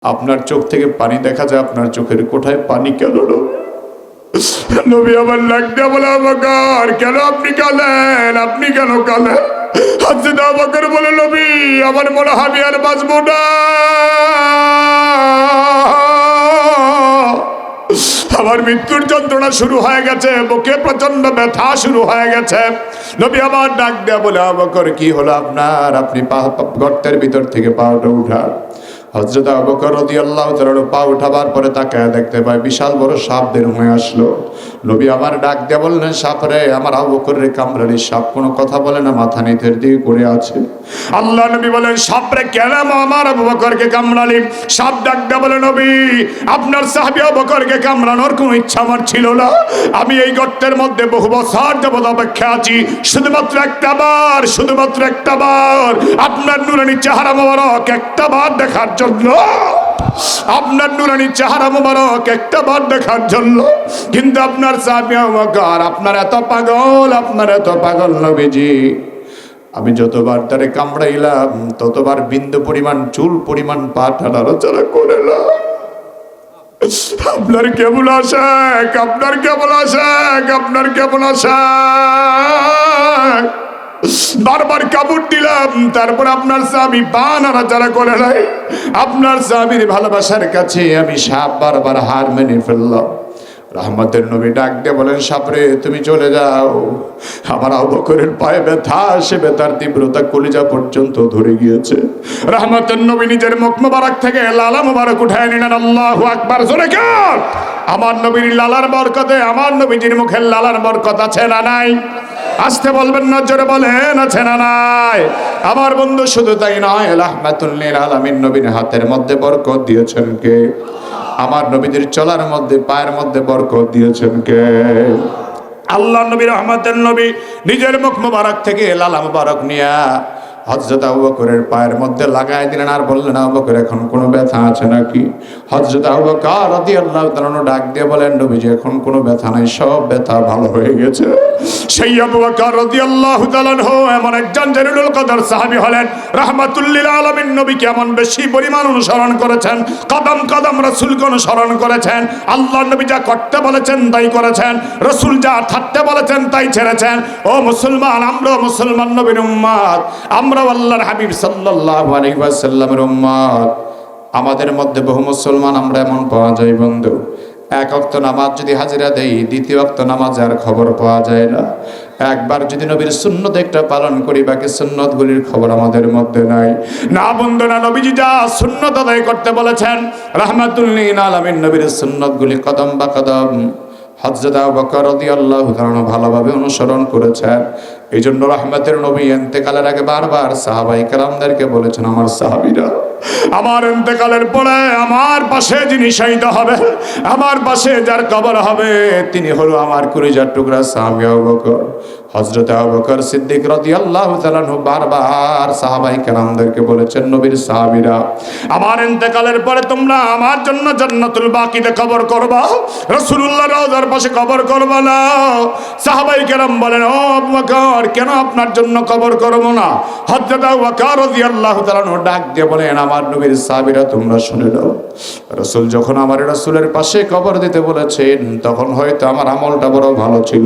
আপনার চোখ থেকে পানি দেখা যায়, আপনার চোখের কোঠায় পানি কেন? নবী আমার লাগতে বলে, আবু বকর কেন আপনি কাঁদেন? আপনি কেন কাঁদেন? হযরত আবু বকর বলে, নবী আমার মনে হয় আমি আর বাঁচবো না, আমার মৃত্যুর যন্ত্রণা শুরু হয়ে গেছে, বুকে প্রচন্ড ব্যথা শুরু হয়ে গেছে। নবী আমার ডাক দেয়া বলে, আবু বকর কি হলো আপনার? আপনি গর্তের ভিতর থেকে পাটা উঠান। হযরত আবু বকর রাদিয়াল্লাহু তাআলা পা উঠাবার পরে তাকায় দেখতে পায় বিশাল বড় সাপ বের হয়ে আসলো। নবী আমার ডাক দিয়ে বললেন, সাপ রে, আমার আবু বকরের কামড়ালি সাপ কোনো কথা বলে না, মাথা নিচের দিকে করে আছে। আল্লাহ নবী বলেন, সাপ রে কেন আমার আবু বকরকে কামড়ালি? সাপ ডাক দিয়ে বলে, নবী আপনার সাহাবী আবু বকরকে কামড়ানোর কোনো ইচ্ছা আমার ছিল না। আমি এই গর্তের মধ্যে বহু বছর যাবত অপেক্ষা আছি শুধুমাত্র একটা বার আপনার নুরানি চেহারা মোবারক একটা বার দেখার জন্য, আপনার নুরানি চেহারা মোবারক একটা বার দেখার জন্য। কিন্তু আপনার সাহাবী আবু বকর আপনার এত পাগল নবীজি, আমি যতবার তারে কামড়াইলাম ততবার বিন্দু পরিমাণ চুল পরিমাণ পাটা নড়াচড়া করে না। আপনার কেমন আশাক, আপনার কেমন আশাক বারবার কাপড় দিলাম, তারপর আপনার স্বামী পা নাড়াচাড়া করে নাই। আপনার স্বামীর ভালোবাসার কাছে আমি সাপ বারবার হার মেনে ফেললাম। রহমতের নবী ডাক দিয়ে বলেন, সাপরে তুমি চলে যাও, আমার আবু বকরের পায়ে ব্যথা, সে ব্যথার তীব্রতা কলিজা পর্যন্ত ধরে গিয়েছে। রহমতের নবী নিজের মুখ মোবারক থেকে লালা মোবারক উঠায় নিলেন। আল্লাহু আকবার, জোরে কার! আমার নবীর লালার বরকতে, আমার নবীজির মুখের লালার বরকত আছে না নাই? আসতে বলবেন না, জোরে বলেন আছে না নাই? আমার বন্ধু শুধু তাই নয়, রাহমাতুল লিল আলামিন নবীর হাতের মধ্যে বরকত দিয়েছেন কে? আমার নবীদের চলার মধ্যে পায়ের মধ্যে বরকত দিয়েছেন কে? আল্লাহ নবী রহমতের নবী নিজের মুখ মোবারক থেকে লালা মোবারক নিয়া হযরত আবু বকরের পায়ের মধ্যে লাগাই দিলেন আর বললেন, আবু বকর এখন কোনো ব্যথা আছে নাকি? হযরত আবু বকর রাদিয়াল্লাহু তাআলা ডাক দিয়ে বলেন, নবীজি এখন কোনো ব্যথা নাই, সব ব্যথা ভালো হয়ে গেছে। সেই আবু বকর রাদিয়াল্লাহু তাআলা এমন একজন জলিলুল কদর সাহাবী হলেন, রাহমাতুল লিল আলামিন নবীকে এমন বেশি পরিমাণ অনুসরণ করেছেন, কদম কদম রাসূলকে অনুসরণ করেছেন। আল্লাহ নবী যা করতে বলেছেন তাই করেছেন, রাসূল যা ছাড়তে বলেছেন তাই ছেড়েছেন। ও মুসলমান, আমরা মুসলমান নবীর উম্মত, আমরা আল্লাহর হাবিব সাল্লাল্লাহু আলাইহি ওয়াসাল্লামের উম্মত। আমাদের মধ্যে বহু মুসলমান আমরা এমন পাওয়া যায় বন্ধু, এক ওয়াক্ত নামাজ যদি হাজিরা দেই, দ্বিতীয় ওয়াক্ত নামাজ আর খবর পাওয়া যায় না। একবার যদি নবীর সুন্নত একটা পালন করি, বাকি সুন্নতগুলির খবর আমাদের মধ্যে নাই। না বন্ধু না, নবীজি যা সুন্নত আদায় করতে বলেছেন, রাহমাতুল লিল আলামিন নবীর সুন্নতগুলি কদম বা কদম হযরত আবু বকর রাদিয়াল্লাহু তাআলা ভালোভাবে অনুসরণ করেছেন। এই জন্য রহমতের নবী ইন্তেকালের আগে বারবার সাহাবায়ে কেরামদেরকে বলেছেন, আমার সাহাবীরা, আমার ইন্তেকালের পরে আমার পাশে যিনি শহীদ হবে, আমার পাশে যার কবর হবে, তিনি হলো আমার কলিজার টুকরা সাহাবী আবু বকর। হযরত আবু বকর সিদ্দিক রাদিয়াল্লাহু তাআলা বারবার সাহাবায়ে কেরামদেরকে বলেছেন, নবীর সাহাবীরা, আমার ইন্তেকালের পরে তোমরা আমার জন্য জান্নাতুল বাকিতে কবর করবা, রাসূলুল্লাহর রওজার পাশে কবর করবা না। সাহাবায়ে কেরাম বলেন, ও আবু বকর, কেন আপনার জন্য কবর করব না? হযরত আবু বকর রাদিয়াল্লাহু তাআলা ডাক দিয়ে বলেন, আমার নবীর সাহাবীরা তোমরা শুনে নাও, রাসূল যখন আমার রাসূলের পাশে কবর দিতে বলেছেন, তখন হয়তো আমার আমলটা বড় ভালো ছিল,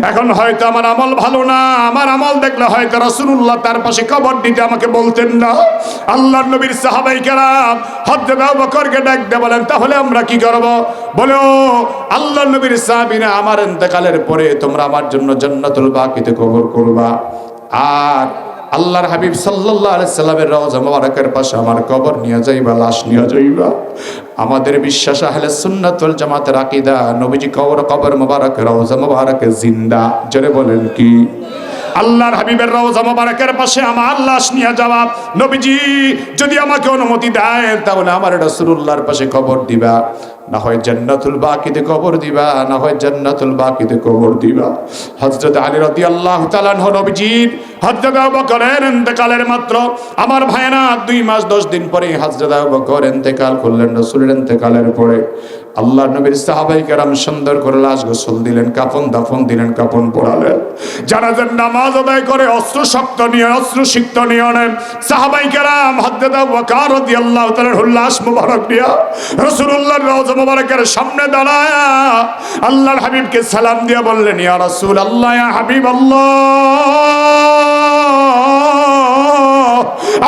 এখন হয়তো আমার আমল ভালো না। আমার আমল দেখলে হয়তো রাসূলুল্লাহ তার পাশে কবর দিতে আমাকে বলতেন না। আল্লাহর নবীর সাহাবায়ে কেরাম হযরত আবু বকরকে ডাক দিয়ে বলেন, তাহলে আমরা কি করব? বলো, আল্লাহর নবীর সাহাবীরা, আমার ইন্তেকালের পরে তোমরা আমার জন্য জান্নাতুল বাকিতে কবর করবা, আর আল্লাহর হাবিব সাল্লাল্লাহু আলাইহি সাল্লামের রওজা মোবারকের পাশে আমার কবর নিয়ে যাইবা, লাশ নিয়ে যাইবা। আমাদের বিশ্বাস আহলে সুন্নাত ওয়াল জামাতের আকীদা, নবীজি কবর মোবারক রওজা মোবারকে জিন্দা। জোরে বলেন কি? আল্লাহর হাবিবের রওজা মোবারকের পাশে আমার লাশ নিয়ে যাওয়া, নবীজি যদি আমাকে অনুমতি দেয় তাহলে আমার রাসূলুল্লাহর পাশে কবর দিবা। না হয় জান্নাতুল বাকিতে কবর দিবা, না হয় জান্নাতুল বাকিতে কবর দিবা। হযরত আলী রাদিয়াল্লাহু তাআলা আনহু নবীজির হযরত আবু বকরের ইন্তেকালের মাত্র আমার ভাইয়েরা 2 মাস 10 দিন পরে হযরত আবু বকর ইন্তেকাল করলেন। রাসূলের ইন্তেকালের পরে আল্লাহর নবীর সাহাবায়ে কেরাম সুন্দর করে লাশ গোসল দিলেন, কাফন দাফন দিলেন, কাফন পরালেন, জানাজার নামাজ আদায় করে অস্ত্র শক্ত নিয়ে অস্ত্র সিক্ত নিয়ে নেন সাহাবায়ে কেরাম হযরত আবু বকর রাদিয়াল্লাহু তাআলার লাশ মুবারক নিয়ে রাসূলুল্লাহর রওজা মুবারকের সামনে দাঁড়ায় আল্লাহর হাবিবকে সালাম দিয়ে বললেন, ইয়া রাসূলুল্লাহ, ইয়া হাবিবাল্লাহ,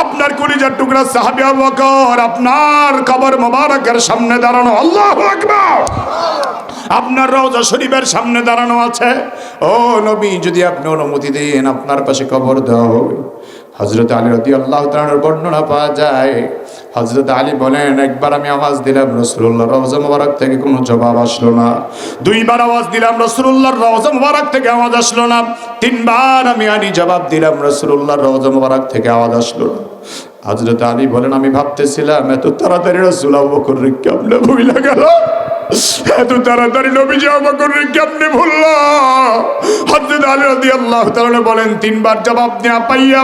আপনার কলিজার টুকরা সাহাবী আবু বকর আপনার কবর মুবারকের সামনে দাঁড়ানো। আল্লাহু আকবার। আপনার রওজা শরীফের সামনে দাঁড়ানো আছে। ও নবী, যদি আপনি অনুমতি দেন আপনার পাশে কবর দেওয়া হবে। হযরত আলী রাদিয়াল্লাহু তাআলার বর্ণনা পাওয়া যায়, হযরত আলী বলেন, একবার আমি আওয়াজ দিলাম, রাসূলুল্লাহর রওজা মুবারক থেকে কোনো জবাব আসলো না। 2 বার আওয়াজ দিলাম, রাসূলুল্লাহর রওজা মুবারক থেকে আওয়াজ আসলো না। 3 বার আমি জবাব দিলাম, রাসূলুল্লাহর রওজা মুবারক থেকে আওয়াজ আসলো না। হযরত আলী বলেন, আমি ভাবতেছিলাম এত তাড়াতাড়ি রাসূল আবু বকর কেমনে ভুলে গেল, এত তাড়াতাড়ি নবীজি আবু বকরকে কেমনে ভুলল। হযরত আলী রাদিয়াল্লাহু তাআলা বলেন, 3 বার জবাব দেয়া পাইয়া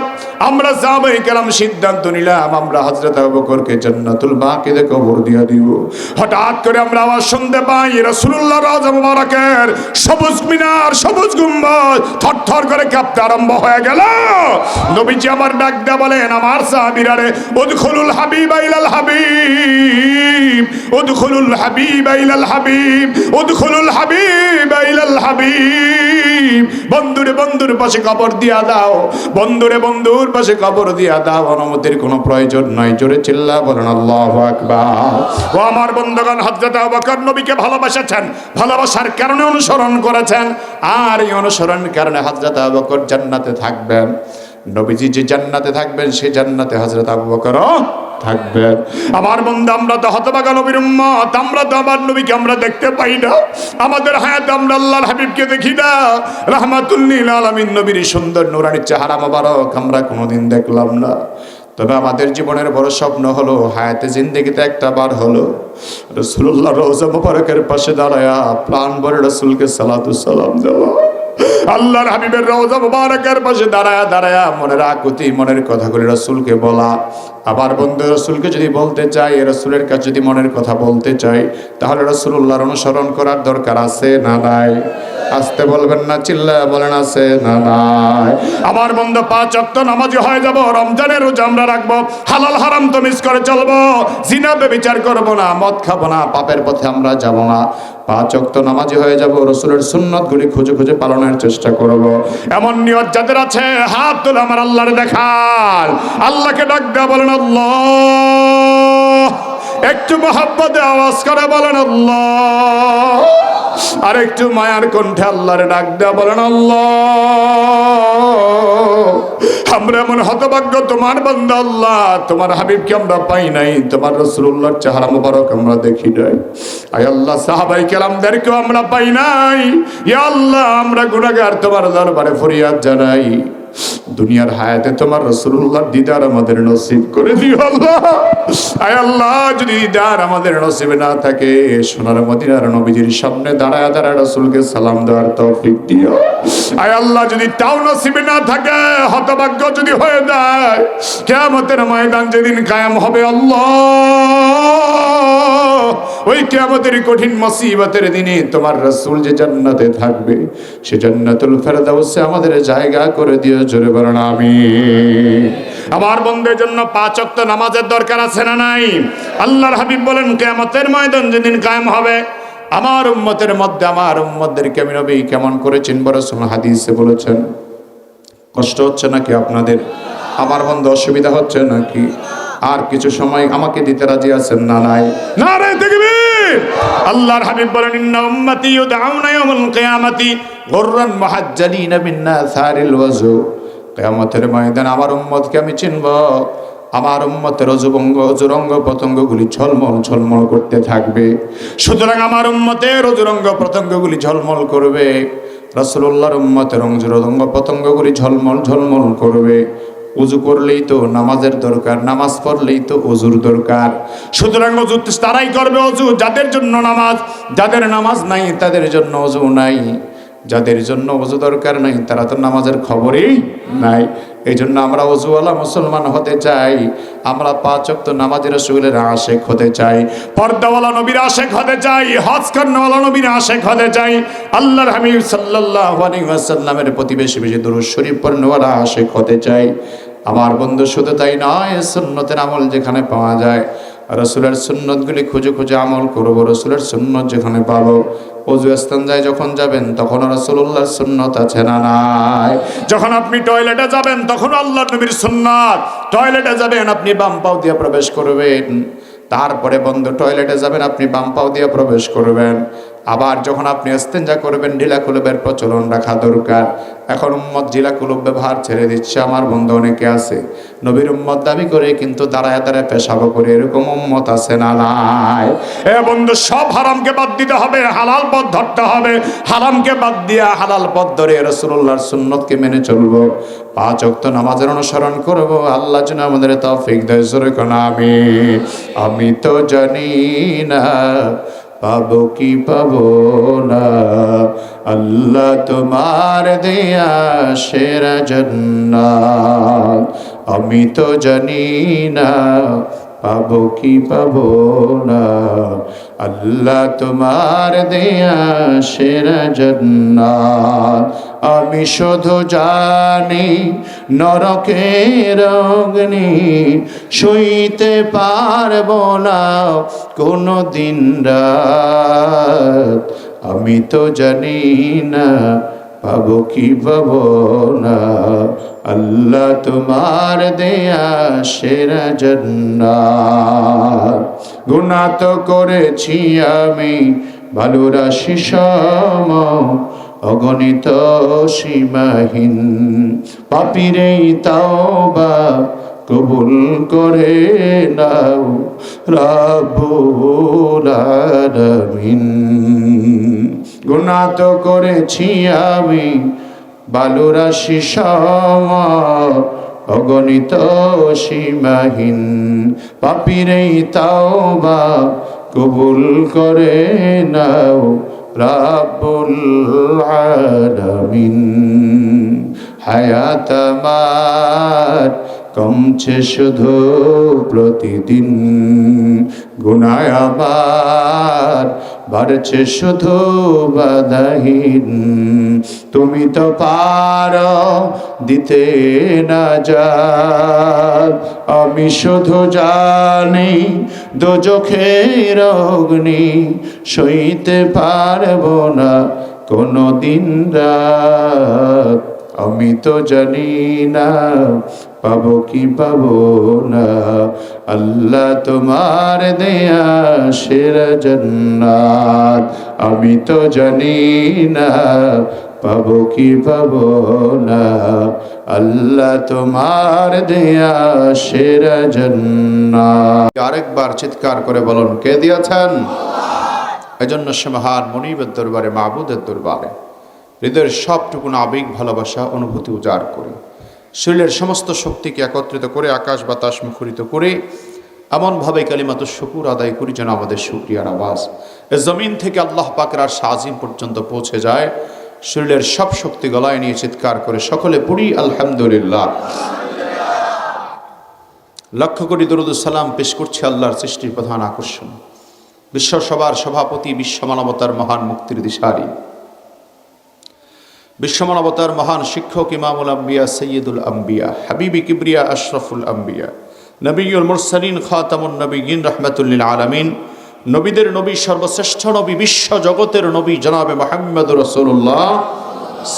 আমরা সাহাবায়ে কেরাম সিদ্ধান্ত নিলাম আমরা হযরত আবু বকরকে জান্নাতুল বাকিতে কবর দিয়া দিব। হঠাৎ করে আমরা আওয়াজ শুনতে পাই রাসূলুল্লাহর রওজা মুবারকের সবুজ মিনার, সবুজ গুম্বদ থরথর করে কাঁপতে আরম্ভ হয়ে গেল। নবীজি আমার ডাক দেয়া বলেন, আমার সাহাবীরা রে, উদখুলুল হাবিবা ইলাল হাবিব, উদখুলুল হাবিবা ইলাল হাবিব, উদখুলুল হাবিবা ইলাল হাবিব। বন্ধুরে বন্ধুর পাশে কবর দিয়া দাও, বন্ধুরে বন্ধুর পাশে কবর দিয়া দাও, অনুমতির কোনো প্রয়োজন নাই। জোরে চিল্লা বলেন আল্লাহু আকবার। ও আমার বন্ধুগণ, হযরত আবু বকর নবীকে ভালোবাসেছেন, ভালোবাসার কারণে অনুসরণ করেছেন, আর এই অনুসরণের কারণে হযরত আবু বকর জান্নাতে থাকবেন। নবীজি যে জান্নাতে থাকবেন সেই জান্নাতে হযরত আবু বকরও থাকবেন। আমার বন্ধু, আমরা তো হতভাগা নবীর উম্মত, আমরা তো আমার নবীকে আমরা দেখতে পাই না, আমাদের হায়াতে আমরা আল্লাহর হাবিবকে দেখি না। রাহমাতুল লিল আলামিন নবীর সুন্দর নূরানী চেহারা মোবারক আমরা কোনোদিন দেখলাম না। তবে আমাদের জীবনের বড় স্বপ্ন হলো হায়াতে জিন্দেগিতে একটা বার হলো রাসূলুল্লাহর রওজা মুবারকের পাশে দাঁড়ায়া প্রাণ ভরে রাসূলকে সালাতু সালাম দেওয়া, আল্লাহর হাবিবের রওজা মুবারকের পাশে দাঁড়ায়া দাঁড়ায়া মনের আকুতি মনের কথাগুলি রাসূলকে বলা। আবার বন্ধু, রাসূলকে যদি বলতে চাই, রাসূলের কাছে যদি মনের কথা বলতে চাই, তাহলে রাসূলুল্লাহর অনুসরণ করার দরকার আছে না নাই? আসতে বলবেন না, চিল্লায়া বলেন আছে না নাই? আমার বন্ধু, 5 ওয়াক্ত নামাজি হয়ে যাব, রমজানের রোজা আমরা রাখবো, হালাল হারাম তো মিস করে চলবো, জিনা ব্যভিচার করব না, মদ খাবো না, পাপের পথে আমরা যাব না, 5 ওয়াক্ত নামাজি হয়ে যাব, রাসূলের সুন্নাতগুলি খুঁজে খুঁজে পালনের চেষ্টা করব। এমন নিয়ত যাদের আছে হাত তুলে আমার আল্লাহর দেখার, আল্লাহকে ডাক দেয়া বলেন আল্লাহ। একটু মহব্বতে আওয়াজ করে বলেন আল্লাহ। আর একটু মায়ার কণ্ঠে আল্লাহরে ডাক দেয়া বলেন আল্লাহ। আমরা এমন হতভাগ্য, তোমার বান্দা আল্লাহ, তোমার হাবিবকে আমরা পাই নাই, তোমার রাসূলুল্লাহর চেহারা মুবারক আমরা দেখি নাই। আয় আল্লাহ, সাহাবায়ে কেরামদেরকেও আমরা পাই নাই। ইয়া আল্লাহ, আমরা গুনাহগার, তোমার দরবারে ফরিয়াদ জানাই, দুনিয়ার হায়াতে তোমার রাসূলুল্লাহর দিদার আমাদের নসিব করে দিও আল্লাহ। আয় আল্লাহ, যদি দিদার আমাদের নসিবে না থাকে, সোনার মদিনার নবীজির সামনে দাঁড়ায় দাঁড়ায় রাসূলকে সালাম দেওয়ার তৌফিক দিও। আয় আল্লাহ, যদি তাও নসিবে না থাকে, হতভাগ্য যদি হয়ে যায়, কিয়ামতের ময়দান যেদিন কায়েম হবে আল্লাহ, ওই কিয়ামতের কঠিন মুসিবতের দিনে তোমার রাসূল যে জান্নাতে থাকবে, সে জান্নাতুল ফেরদাউসে আমাদের জায়গা করে দিও। জোরে বলেন আমিন। আমার বন্ধুদের জন্য 5 ওয়াক্ত নামাজের দরকার আছে না নাই? আল্লাহর হাবিব বলেন, কিয়ামতের ময়দান যেদিন কায়েম হবে, আমার উম্মতের মধ্যে আমার উম্মতদেরকে আমি নবী কেমন করে চিনব? রাসূল হাদিসে বলেছেন। কষ্ট হচ্ছে নাকি আপনাদের? আমার বন্ধু, অসুবিধা হচ্ছে নাকি? আর কিছু সময় আমাকে দিতে রাজি আছেন না নাই? নারে তাকবীর! আল্লাহর হাবিব বলেন, ইন্না উম্মতি ইউদআউনা ইয়াউমাল কিয়ামাতি গুররান মুহাজ্জালিনা মিন নাসারিল ওযু। কিয়ামতের ময়দানে আমার উম্মতকে আমি চিনব, আমার উম্মতের অজুরঙ্গ পতঙ্গগুলি ঝলমল ঝলমল করতে থাকবে। সুতরাং আমার উম্মতের অজুরঙ্গ পতঙ্গগুলি ঝলমল করবে, রাসূলুল্লাহর উম্মতের অজুরঙ্গ পতঙ্গগুলি ঝলমল ঝলমল করবে। উজু করলেই তো নামাজের দরকার, নামাজ পড়লেই তো অজুর দরকার। সুতরাং অজু তারাই করবে অজু যাদের জন্য নামাজ, যাদের নামাজ নাই তাদের জন্য অজু নাই, যাদের জন্য অজু দরকার নাই তারা তো নামাজের খবরই নাই। এই জন্য আমরা অজুওয়ালা মুসলমান হতে চাই, আমরা 5 ওয়াক্ত নামাজের রাসূলের আশেক হতে চাই, পর্দাওয়ালা নবীর আশেক হতে চাই, হজ করাওয়ালা নবীর আশেক হতে চাই, আল্লাহর হাবিব সাল্লাল্লাহু আলাইহি ওয়াসাল্লামের প্রতি বেশি বেশি দুরূদ শরীফ পড়নেওয়ালা আশেক হতে চাই। আমার বন্ধু শুধু তাই নয়, সুন্নতের আমল যেখানে পাওয়া যায় রাসূলের সুন্নতগুলি খুঁজে খুঁজে আমল করব। রাসূলের সুন্নত যেখানে পাবো, ওযু ইস্তেঞ্জায় যখন যাবেন তখন রাসূলুল্লাহর সুন্নত আছে না নাই? যখন আপনি টয়লেটে যাবেন তখন আল্লাহর নবীর সুন্নাত। টয়লেটে যাবেন আপনি বাম পাও দিয়ে প্রবেশ করবেন, তারপরে বন্ধ টয়লেটে যাবেন আপনি বাম পাও দিয়ে প্রবেশ করবেন। আবার যখন আপনি ইস্তেঞ্জা করবেন ঢিলা কুলুবের প্রচলন রাখা দরকার। এখন উম্মত ঢিলা কুলুব ব্যবহার ছেড়ে দিচ্ছে। আমার বন্ধু অনেকে আছে নবীর উম্মত দাবি করে কিন্তু দাঁড়ায় দাঁড়ায় পেশাব করে, এরকম উম্মত আছে না নাই? এ বন্ধু, সব হারামকে বাদ দিতে হবে, হালাল পথ ধরতে হবে। হারামকে বাদ দিয়া হালাল পথ ধরে রাসূলুল্লাহর সুন্নতকে মেনে চলবো, 5 ওয়াক্ত নামাজের অনুসরণ করব। আল্লাহ যেন আমাদের তৌফিক দেয়। জোরে কোন আমিন। আমি তো জানি না পাবো কি পাবো না, আল্লাহ তোমার দেয়া সেরা জান্নাত। আমি তো জানি না পাবো কি পাবো না, আল্লাহ তোমার দেয়া সেরা জান্নাত। আমি শুধু জানি নরকের অগ্নি সইতে পারবো না কোনো দিন রাত। আমি তো জানি না পাবো কি পাবো না, আল্লাহ তোমার দেয়া সেরা জান্নাত। গুনাহ তো করেছি আমি ভালো রাশি সম, অগণিত সীমাহীন, পাপীরে তাওবা কবুল করে নাও রব্বুল আলামিন। গুনাহ তো করেছি আমি বালু রাশি সম, অগণিত সীমাহীন, পাপীরে তাওবা কবুল করে নাও রব্বুল আলামিন। হায়াত আমার কমছে শুধু প্রতিদিন, গুনাহ আমার বাড়ছে শুধু বাধাহীন। তুমি তো পারো দিতে না যান, আমি শুধু জানি দোজখের অগ্নি সইতে পারবো না কোনো দিন রাত। আমি তো জানি না পাবো কি পাবো না, আল্লাহ তোমার দেয়া সেরা জান্নাত। আমি তো জানি না পাবো কি পাবো না, আল্লাহ তোমার দেয়া সেরা জান্নাত। আরেকবার চিৎকার করে বলুন, কে দিয়েছেন? এজন্য সে মহান মুনিবের দরবারে, মাবুদের দরবারে হৃদয়ের সবটুকু আবেগ ভালোবাসা অনুভূতি উজাড় করে, শরীরের সমস্ত শক্তিকে একত্রিত করে, আকাশ বাতাস মুখরিত করে এমনভাবে কালিমাতুশ শুকুর আদায় করি যেন আমাদের শুকরিয়ার আওয়াজ এ জমিন থেকে আল্লাহ পাকের আরশ আজিম পর্যন্ত পৌঁছে যায়। শরীরের সব শক্তি গলায় নিয়ে চিৎকার করে সকলে পড়ি আলহামদুলিল্লাহ। লক্ষ কোটি দরুদ সালাম পেশ করছি আল্লাহর সৃষ্টির প্রধান আকর্ষণ, বিশ্বসভার সভাপতি, বিশ্ব মানবতার মহান মুক্তির দিশারি, বিশ্বমানবতার মহান শিক্ষক, ইমামুল আম্বিয়া, সৈয়দুল আম্বিয়া, হাবিবি কিবরিয়া, আশরাফুল আম্বিয়া, নবিয়ুল মুরসালিন, খাতামুন নবিয়িন, রাহমাতুল লিল আলামিন, নবীদের নবী, সর্বশ্রেষ্ঠ নবী, বিশ্ব জগতের নবী জনাবে মুহাম্মদুর রাসূলুল্লাহ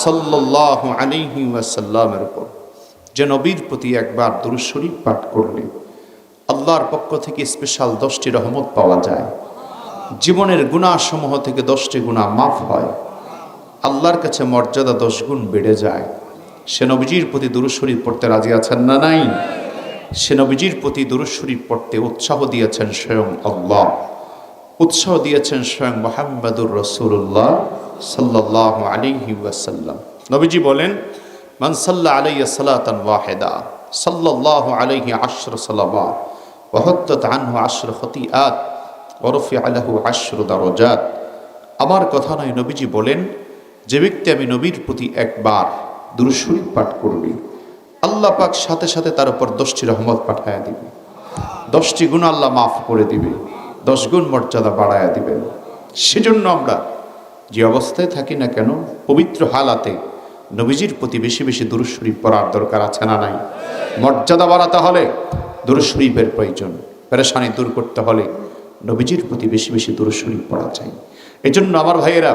সাল্লাল্লাহু আলাইহি ওয়াসাল্লামের উপর যে নবীর প্রতি একবার দুরূদ শরীফ পাঠ করলে আল্লাহর পক্ষ থেকে স্পেশাল 10টি রহমত পাওয়া যায়, জীবনের গুনাহ সমূহ থেকে 10টি গুনাহ মাফ হয়, আল্লাহর কাছে মর্যাদা 10 গুণ বেড়ে যায়। সে নবীজির প্রতি দুরূদ শরীফ পড়তে রাজি আছেন না নাই? সে নবীজির প্রতি দুরূদ শরীফ পড়তে উৎসাহ দিয়েছেন স্বয়ং আল্লাহ, উৎসাহ দিয়েছেন স্বয়ং মুহাম্মদুর রাসূলুল্লাহ সাল্লাল্লাহু আলাইহি ওয়াসাল্লাম। নবীজি বলেন, মান সাল্লা আলাইয়া সালাতান ওয়াহিদা সাল্লাল্লাহু আলাইহি আশর সালাওয়াত ওয়া হুত্তাত আনহু আশর খতিআত ওয়া রুফিআ লাহু আশর দারাজাত। আমার কথা নয়, নবীজি বলেন, যে ব্যক্তি আমি নবীর প্রতি একবার দুরূদ শরীফ পাঠ করবে, আল্লাহ পাক সাথে সাথে তার উপর 10টি রহমত পাঠায়া দিবে, 10টি গুনাহ আল্লাহ মাফ করে দিবে, 10 গুণ মর্যাদা বাড়ায়া দিবেন। সেজন্য আমরা যে অবস্থায় থাকি না কেন, পবিত্র হালাতে নবীজির প্রতি বেশি বেশি দুরূদ শরীফ পড়ার দরকার আছে না নাই? মর্যাদা বাড়াতে হলে দুরূদ শরীফের প্রয়োজন, পেরেশানি দূর করতে হলে নবীজির প্রতি বেশি বেশি দুরূদ শরীফ পড়া চাই। এজন্য আমার ভাইয়েরা,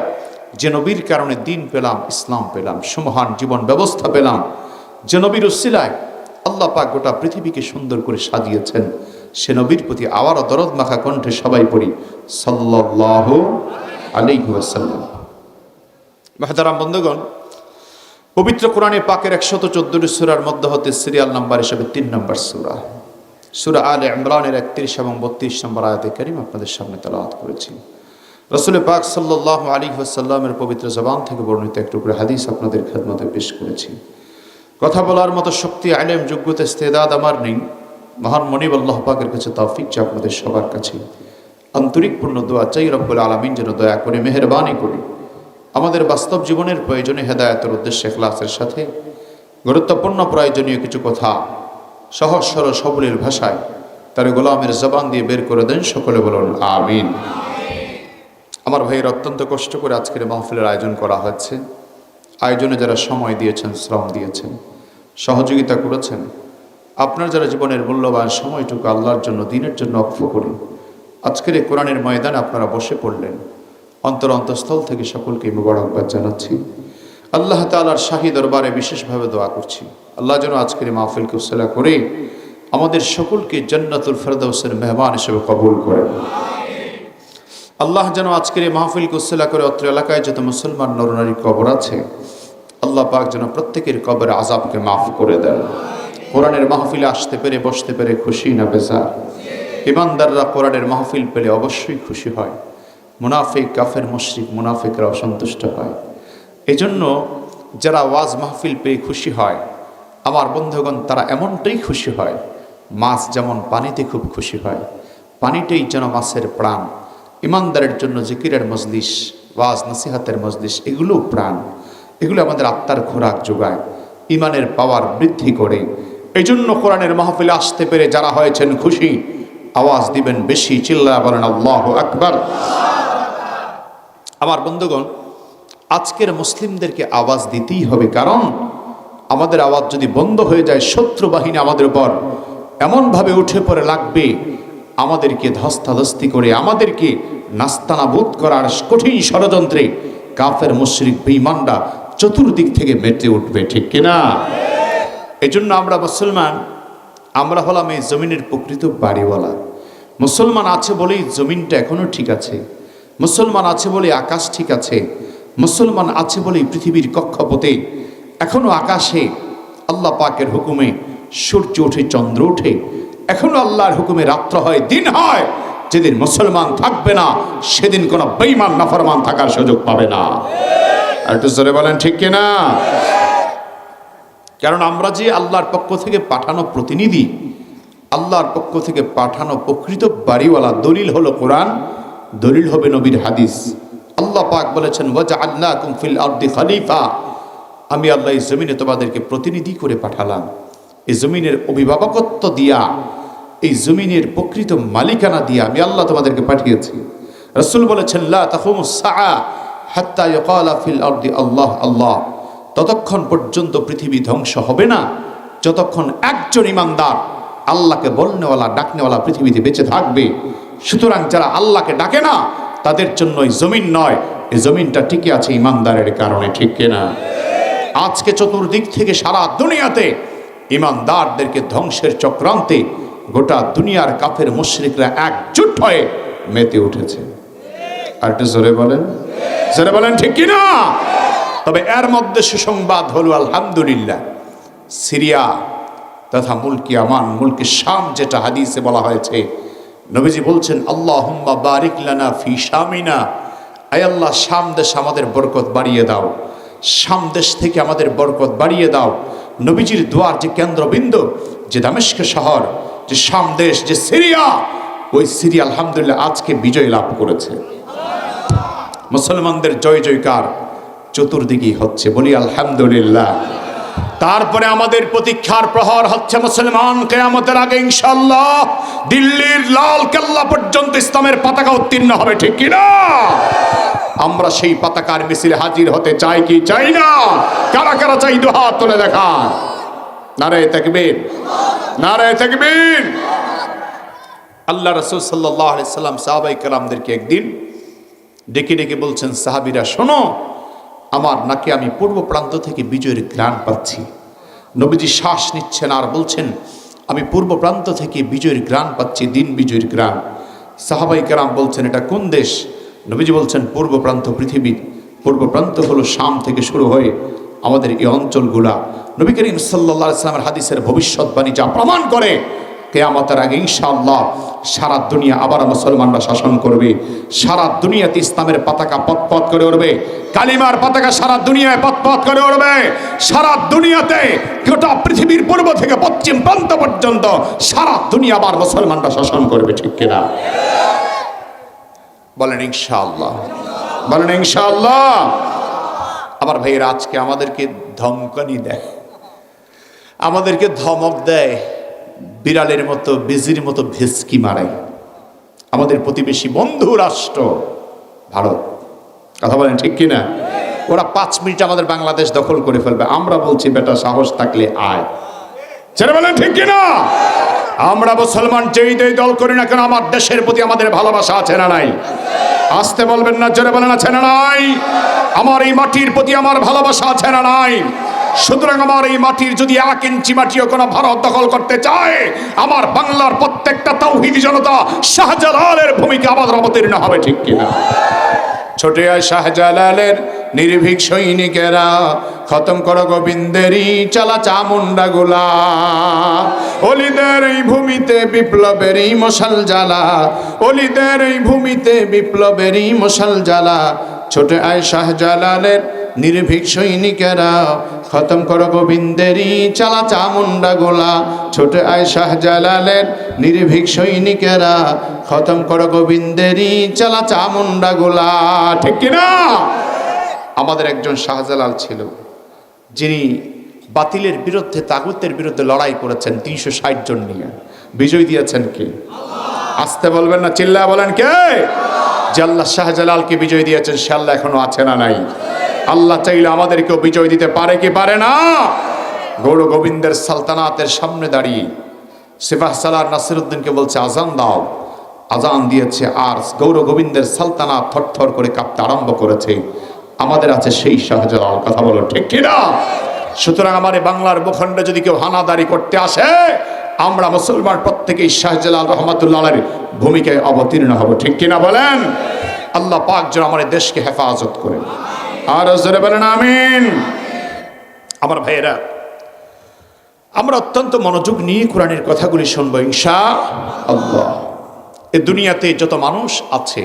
যে নবীর কারণে দিন পেলাম, ইসলাম পেলাম, সুমহান জীবন ব্যবস্থা পেলাম, যে নবীর উসিলায় আল্লাহ পাক গোটা পৃথিবীকে সুন্দর করে সাজিয়েছেন, সে নবীর প্রতি আবারও দরদ মাখা কণ্ঠে সবাই পড়ি সাল্লাল্লাহু আলাইহি ওয়াসাল্লাম। মুহতারাম বন্ধুগণ, পবিত্র কোরআনে পাকের 114টি সূরার মধ্যে হতে সিরিয়াল নাম্বার হিসেবে 3 নম্বর সূরা, সূরা আলে ইমরানের 31 এবং 32 নম্বর আয়াতে কারীম আপনাদের সামনে তেলাওয়াত করেছি। রাসূল পাক সাল্লাল্লাহু আলাইহি ওয়াসাল্লামের পবিত্র জবান থেকে বর্ণিত এক টুকরা হাদিস আপনাদের খেদমতে পেশ করেছি। কথা বলার মতো শক্তি, ইলম, যোগ্যতা, ইস্তেদাদ আমার নেই। মহান মনিব আল্লাহ পাকের কাছে তৌফিক চাই, আপনাদের সবার কাছে আন্তরিক পূর্ণ দোয়া চাই, রব্বুল আলামিন যেন দয়া করে মেহেরবানি করে আমাদের বাস্তব জীবনের প্রয়োজনে হেদায়েতের উদ্দেশ্যে ইখলাসের সাথে গুরুত্বপূর্ণ প্রয়োজনীয় কিছু কথা সহজ সরল সবলীল ভাষায় তার গোলামের জবান দিয়ে বের করে দেন। সকলে বলুন আমিন। আমার ভাইয়ের অত্যন্ত কষ্ট করে আজকের মাহফিলের আয়োজন করা হয়েছে। আয়োজনে যারা সময় দিয়েছেন, শ্রম দিয়েছেন, সহযোগিতা করেছেন, আপনার যারা জীবনের মূল্যবান সময়টুকু আল্লাহর জন্য, দিনের জন্য অক্ষ করুন, আজকের এই কোরআনের ময়দানে আপনারা বসে পড়লেন, অন্তরস্থল থেকে সকলকে মুবারকবাদ জানাচ্ছি। আল্লাহ তাআলার শাহী দরবারে বিশেষভাবে দোয়া করছি, আল্লাহ যেন আজকের এই মাহফিলকে উসিলা করে আমাদের সকলকে জান্নাতুল ফেরদাউসের মেহমান হিসেবে কবুল করেন। আল্লাহ যেন আজকের এই মাহফিলকে উসিলা করে অত্র এলাকায় যত মুসলমান নরনারীর কবর আছে, আল্লাহ পাক যেন প্রত্যেকের কবরের আযাবকে মাফ করে দেন। কোরআনের মাহফিলে আসতে পেরে, বসতে পেরে খুশি না বেজার? ইমানদাররা কোরআনের মাহফিল পেলে অবশ্যই খুশি হয়, মুনাফিক, কাফের, মুশরিক, মুনাফিকরা অসন্তুষ্ট হয়। এজন্য যারা ওয়াজ মাহফিল পেয়ে খুশি হয়, আমার বন্ধুগণ, তারা এমনটাই খুশি হয়, মাছ যেমন পানিতে খুব খুশি হয়, পানিটাই যেন মাছের প্রাণ। ইমানদারের জন্য জিকিরের মজলিস, ওয়াজ নসিহাতের মজলিস, এগুলো প্রাণ, এগুলো আমাদের আত্মার খোরাক যোগায়, ইমানের পাওয়ার বৃদ্ধি করে। এই জন্য কোরআনের মাহফিলে আসতে পেরে যারা হয়েছেন খুশি, আওয়াজ দিবেন বেশি, চিল্লায়া বলেন আল্লাহু আকবার। আমার বন্ধুগণ, আজকের মুসলিমদেরকে আওয়াজ দিতেই হবে, কারণ আমাদের আওয়াজ যদি বন্ধ হয়ে যায়, শত্রু বাহিনী আমাদের উপর এমনভাবে উঠে পড়ে লাগবে, আমাদেরকে ধস্তাধস্তি করে, আমাদেরকে নাস্তানাবুদ করার কঠিন ষড়যন্ত্রে কাফের, মুশরিক, বেঈমানরা চতুর্দিক থেকে মেতে উঠবে, ঠিক কিনা? এজন্য আমরা মুসলমান, আমরা হলাম এই জমিনের প্রকৃত বাড়িওয়ালা। মুসলমান আছে বলেই জমিনটা এখনো ঠিক আছে, মুসলমান আছে বলে আকাশ ঠিক আছে, মুসলমান আছে বলেই পৃথিবীর কক্ষপথে এখনো আকাশে আল্লাহ পাকের হুকুমে সূর্য ওঠে, চন্দ্র ওঠে, এখনো আল্লাহর হুকুমে রাত্র হয়, দিন হয়। যেদিন মুসলমান থাকবে না, সেদিন কোনো বেঈমান নাফরমান থাকার সুযোগ পাবে না। আর একটু জোরে বলেন ঠিক কিনা? কারণ আমরা যে আল্লাহর পক্ষ থেকে পাঠানো প্রতিনিধি, আল্লাহর পক্ষ থেকে পাঠানো প্রকৃত বাড়িওয়ালা, দলিল হলো কোরআন, দলিল হবে নবীর হাদিস। আল্লাহ পাক বলেছেন, ওয়াজআলনাকুম ফিল আরদি খলিফা, আমি আল্লাহ এই জমিনে তোমাদেরকে প্রতিনিধি করে পাঠালাম। এই জমিনের অভিভাবকত্ব দিয়া, এই জমিনের প্রকৃত মালিকানা দিয়া আমি আল্লাহ তোমাদেরকে পাঠিয়েছি। রাসূল বলেছেন, লা তাকুমুস সাআ হাত্তা ইয়াকালা ফিল আরদি আল্লাহ আল্লাহ, ততক্ষণ পর্যন্ত পৃথিবী ধ্বংস হবে না যতক্ষণ একজন ইমানদার আল্লাহকে বলনেওয়ালা, ডাকনেওয়ালা পৃথিবীতে বেঁচে থাকবে। সুতরাং যারা আল্লাহকে ডাকে না, তাদের জন্য এই জমিন নয়, এই জমিনটা টিকে আছে ইমানদারের কারণে, ঠিক কিনা? আজকে চতুর্দিক থেকে সারা দুনিয়াতে ইমানদারদেরকে ধ্বংসের চক্রান্তে গোটা দুনিয়ার কাফের মুশরিকরা একজোট হয়ে মেতে উঠেছে। আর একটু জোরে বলেন, জোরে বলেন ঠিক কিনা? তবে এর মধ্যে সুসংবাদ হলো আলহামদুলিল্লাহ, সিরিয়া তথা মুলকি আমান, মুলকি শাম, যেটা হাদিসে বলা হয়েছে, নবীজি বলছেন, আল্লাহুম্মা বারিক লানা ফি শামিনা, আয় আল্লাহ, শাম দেশ আমাদের বরকত বাড়িয়ে দাও, শাম দেশ থেকে আমাদের বরকত বাড়িয়ে দাও। নবীজির দোয়ার যে কেন্দ্রবিন্দু, যে দামেস্ক শহর, যে শাম দেশ, যে সিরিয়া, ওই সিরিয়া আলহামদুলিল্লাহ আজকে বিজয় লাভ করেছে। মুসলমানদের জয় জয়কার চতুর্দিকেই হচ্ছে, বলি আলহামদুলিল্লাহ। তারপরে আমাদের প্রতীক্ষার প্রহর হচ্ছে মুসলমান কিয়ামতের আগে ইনশাআল্লাহ দিল্লির লাল কেল্লা পর্যন্ত ইসলামের পতাকা উত্তীর্ণ হবে, ঠিক কি না? আমরা সেই পতাকার মিছিলে হাজির হতে চাই কি চাই না? কারা কারা চাই দুহাত তুলে দেখা। নারে তাকবীর, নারে তাকবীর। আল্লাহ রাসূল সাল্লাল্লাহু আলাইহি সাল্লাম সাহাবায়ে কেরামদেরকে একদিন ডেকে ডেকে বলছেন, সাহাবীরা শোনো, আমার নাকি আমি পূর্ব প্রান্ত থেকে বিজয়ের ঘ্রাণ পাচ্ছি। নবীজি শ্বাস নিচ্ছেন আর বলছেন, আমি পূর্ব প্রান্ত থেকে বিজয়ের ঘ্রাণ পাচ্ছি, দিন বিজয়ের ঘ্রাণ। সাহাবায়ে কেরাম বলছেন, এটা কোন দেশ? নবীজি বলছেন, পূর্ব প্রান্ত পৃথিবীর পূর্ব প্রান্ত হলো শাম থেকে শুরু হয়ে আমাদের এই অঞ্চলগুলা। নবী করিম সাল্লাল্লাহু আলাইহি ওয়াসাল্লামের হাদিসের ভবিষ্যৎবাণী যা প্রমাণ করে, কিয়ামতের আগে ইনশাআল্লাহ সারা দুনিয়া আবার মুসলমানরা শাসন করবে। সারা দুনিয়াতে ইসলামের পতাকা পথ করে উঠবে, কালিমার পতাকা সারা দুনিয়ায় পথ করে উঠবে। সারা দুনিয়াতে গোটা পৃথিবীর পূর্ব থেকে পশ্চিম প্রান্ত পর্যন্ত সারা দুনিয়া আবার মুসলমানরা শাসন করবে, ঠিক কিনা? বলেন ইনশাআল্লাহ, বলেন ইনশাআল্লাহ। আমার ভাইয়েরা, আজকে আমাদেরকে ধমকানি দেয়, আমাদেরকে ধমক দেয়, বিড়ালের মতো বেজির মতো ভেসকি মারে। আমাদের প্রতিবেশী বন্ধু রাষ্ট্র ভারত, কথা বলেন ঠিক কিনা? ওরা 5 মিনিট আমাদের বাংলাদেশ দখল করে ফেলবে। আমরা বলছি, বেটা সাহস থাকলে আয়। ছেড়ে বলেন ঠিক কিনা? আমরা মুসলমান যেই দল করি না কেন, আমার দেশের প্রতি আমাদের ভালোবাসা আছে না নাই? আসতে বলবেন না, জোরে বলেন আছে না নাই? আমার এই মাটির প্রতি আমার ভালোবাসা আছে না নাই? সুতরাং আমার এই মাটির যদি 1 ইঞ্চি মাটিও কোনো ভারত দখল করতে চায়, আমার বাংলার প্রত্যেকটা তাওহীদি জনতা শাহজালালের ভূমিকা আমাদের অবতীর্ণ হবে, ঠিক কিনা? ছোটে আয় শাহজালালের নির্ভীক সৈনিকেরা, খতম করো গোবিন্দেরই চালা চামুন্ডা গোলা। অলিদের এই ভূমিতে বিপ্লবেরই মশাল জ্বালা, অলিদের এই ভূমিতে বিপ্লবেরই মশাল জ্বালা। ছোটে আয় শাহজালালের নির্ভীক সৈনিকেরা, খতম করো গোবিন্দেরই চালা চামুন্ডা গোলা। ছোটে আয় শাহজালালের নির্ভীক সৈনিকেরা, খতম করো গোবিন্দেরই চালা চামুন্ডা গোলা, ঠিক কিনা? আমাদের একজন শাহজালাল ছিল, যিনি বাতিলের বিরুদ্ধে, তাগুতের বিরুদ্ধে লড়াই করেছেন 360 জন নিয়ে। বিজয় দিয়েছেন কে? আসতে বলবেন না, চিল্লা বলেন কে? যে আল্লাহ শাহজালালকে বিজয় দিয়েছেন, সে আল্লাহ এখনো আছে না নাই? আল্লাহ চাইলে আমাদেরকেও বিজয় দিতে পারে কি পারে না? গৌর গোবিন্দের সালতানাতের সামনে দাঁড়িয়ে সিপাহ সালার নাসিরউদ্দিনকে বলছে, আজান দাও। আজান দিয়েছে, আর গৌর গোবিন্দের সালতানাত থরথর করে কাঁপতে আরম্ভ করেছে। আমাদের আছে সেই শাহজালাল, কথা বলো ঠিক কিনা? সুতরাং আমার এই বাংলার ভূখণ্ডে যদি কেউ হানাদারি করতে আসে, আমরা মুসলমান প্রত্যেকেই শাহজালাল রহমাতুল্লাহ আলাইহির ভূমিকায় অবতীর্ণ হব, ঠিক কিনা বলেন? আল্লাহ পাক যেন আমার দেশকে হেফাজত করেন, আর জোরে বলেন আমিন। আমার ভাইয়েরা, আমরা অত্যন্ত মনোযোগ নিয়ে কোরআনের কথাগুলি শুনবো ইনশাআল্লাহ। এই দুনিয়াতে যত মানুষ আছে,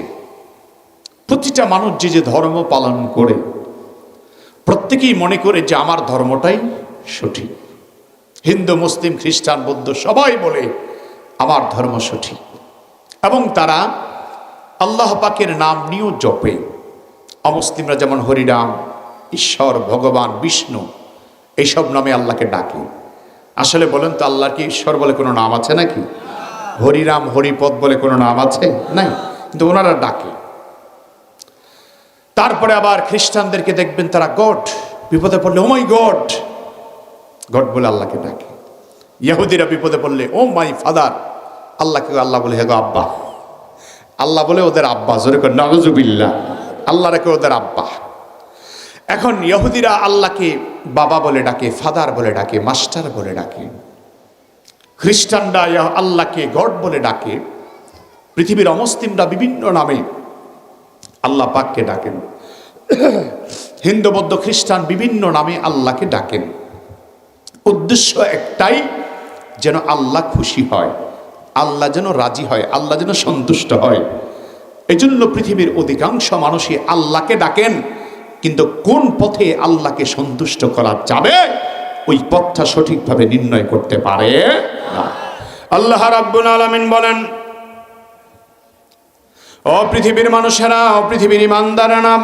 প্রতিটা মানুষ যে যে ধর্ম পালন করে, প্রত্যেকেই মনে করে যে আমার ধর্মটাই সঠিক। হিন্দু, মুসলিম, খ্রিস্টান, বৌদ্ধ সবাই বলে আমার ধর্ম সঠিক, এবং তারা আল্লাহ পাকের নাম নিয়েও জপে। অমুসলিমরা যেমন হরিনাম, ঈশ্বর, ভগবান, বিষ্ণু এইসব নামে আল্লাহকে ডাকে। আসলে বলেন তো, আল্লাহর কি ঈশ্বর বলে কোনো নাম আছে নাকি? হরিরাম, হরিপদ বলে কোনো নাম আছে? নাই, কিন্তু ওনারা ডাকে। তারপরে আবার খ্রিস্টানদেরকে দেখবেন, তারা গড, বিপদে পড়লে ও মাই গড, গড বলে আল্লাহকে ডাকে। ইহুদিরা বিপদে পড়লে ও মাই ফাদার, আল্লাহকে আল্লাহ বলে হে গো আব্বা, আল্লাহ বলে ওদের আব্বা। জোরে করে নাউজুবিল্লাহ, আল্লাহ রেখে ওদের আব্বা। এখন ইহুদিরা আল্লাহকে বাবা বলে ডাকে, ফাদার বলে ডাকে, মাস্টার বলে ডাকে। খ্রিস্টানরা আল্লাহকে গড বলে ডাকে। পৃথিবীর অমুসলিমরা বিভিন্ন নামে আল্লাহ পাককে ডাকেন। হিন্দু, বৌদ্ধ, খ্রিস্টান বিভিন্ন নামে আল্লাহকে ডাকেন। উদ্দেশ্য একটাই, যেন আল্লাহ খুশি হয়, আল্লাহ যেন রাজি হয়, আল্লাহ যেন সন্তুষ্ট হয়। এই জন্য পৃথিবীর অধিকাংশ মানুষই আল্লাহকে ডাকেন, কিন্তু কোন পথে আল্লাহকে সন্তুষ্ট করা যাবে ওই পথটা সঠিকভাবে নির্ণয় করতে পারে না। আল্লাহ রাব্বুল আলামিন বলেন, ও পৃথিবীর মানুষেরা, ও পৃথিবীর ইমানদারেরা,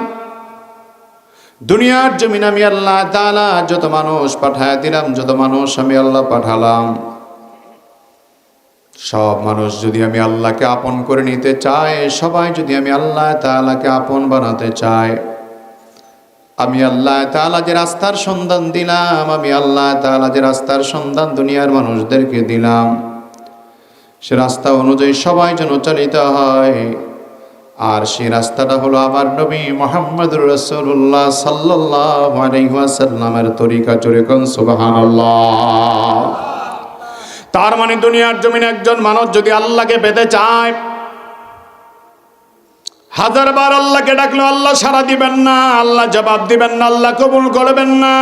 দুনিয়ার জমিন আমি আল্লাহ তাআলা যত মানুষ পাঠায় দিলাম, যত মানুষ আমি আল্লাহ পাঠালাম, সব মানুষ যদি আমি আল্লাহকে আপন করে নিতে চায়, সবাই যদি আমি আল্লাহ তাআলাকে আপন বানাতে চায়, আমি আল্লাহ তাআলা যে রাস্তার সন্ধান দিলাম, আমি আল্লাহ তাআলা যে রাস্তার সন্ধান দুনিয়ার মানুষদেরকে দিলাম, সে রাস্তা অনুযায়ী সবাই যেন চালিত হয়। আর সেই রাস্তাটা হলো আমার নবী মুহাম্মদুর রাসূলুল্লাহ সাল্লাল্লাহু আলাইহি ওয়াসাল্লামের তরিকা। জোরে কোন সুবহানাল্লাহ। তার মানে দুনিয়ার জমিনে একজন মানুষ যদি আল্লাহকে পেতে চায়, হাজারবার আল্লাহকে ডাকলেও আল্লাহ সাড়া দিবেন না, আল্লাহ জবাব দিবেন না, আল্লাহ কবুল করবেন না।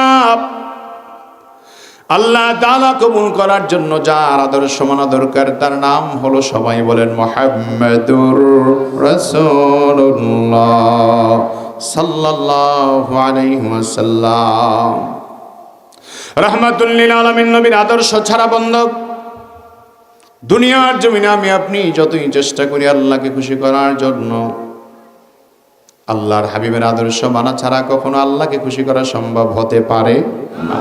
আল্লাহ তাআলা কবুল করার জন্য যার আদর্শ মানা দরকার, তার নাম হলো, সবাই বলেন, মুহাম্মাদুর রাসূলুল্লাহ সাল্লাল্লাহু আলাইহি ওয়াসাল্লাম। রাহমাতুল লিল আলামিন নবীর আদর্শ ছাড়া বন্ধ দুনিয়ার জমিনে আমি আপনি যতই চেষ্টা করি আল্লাহকে খুশি করার জন্য, আল্লাহর হাবিবের আদর্শ মানা ছাড়া কখনো আল্লাহকে খুশি করা সম্ভব হতে পারে না।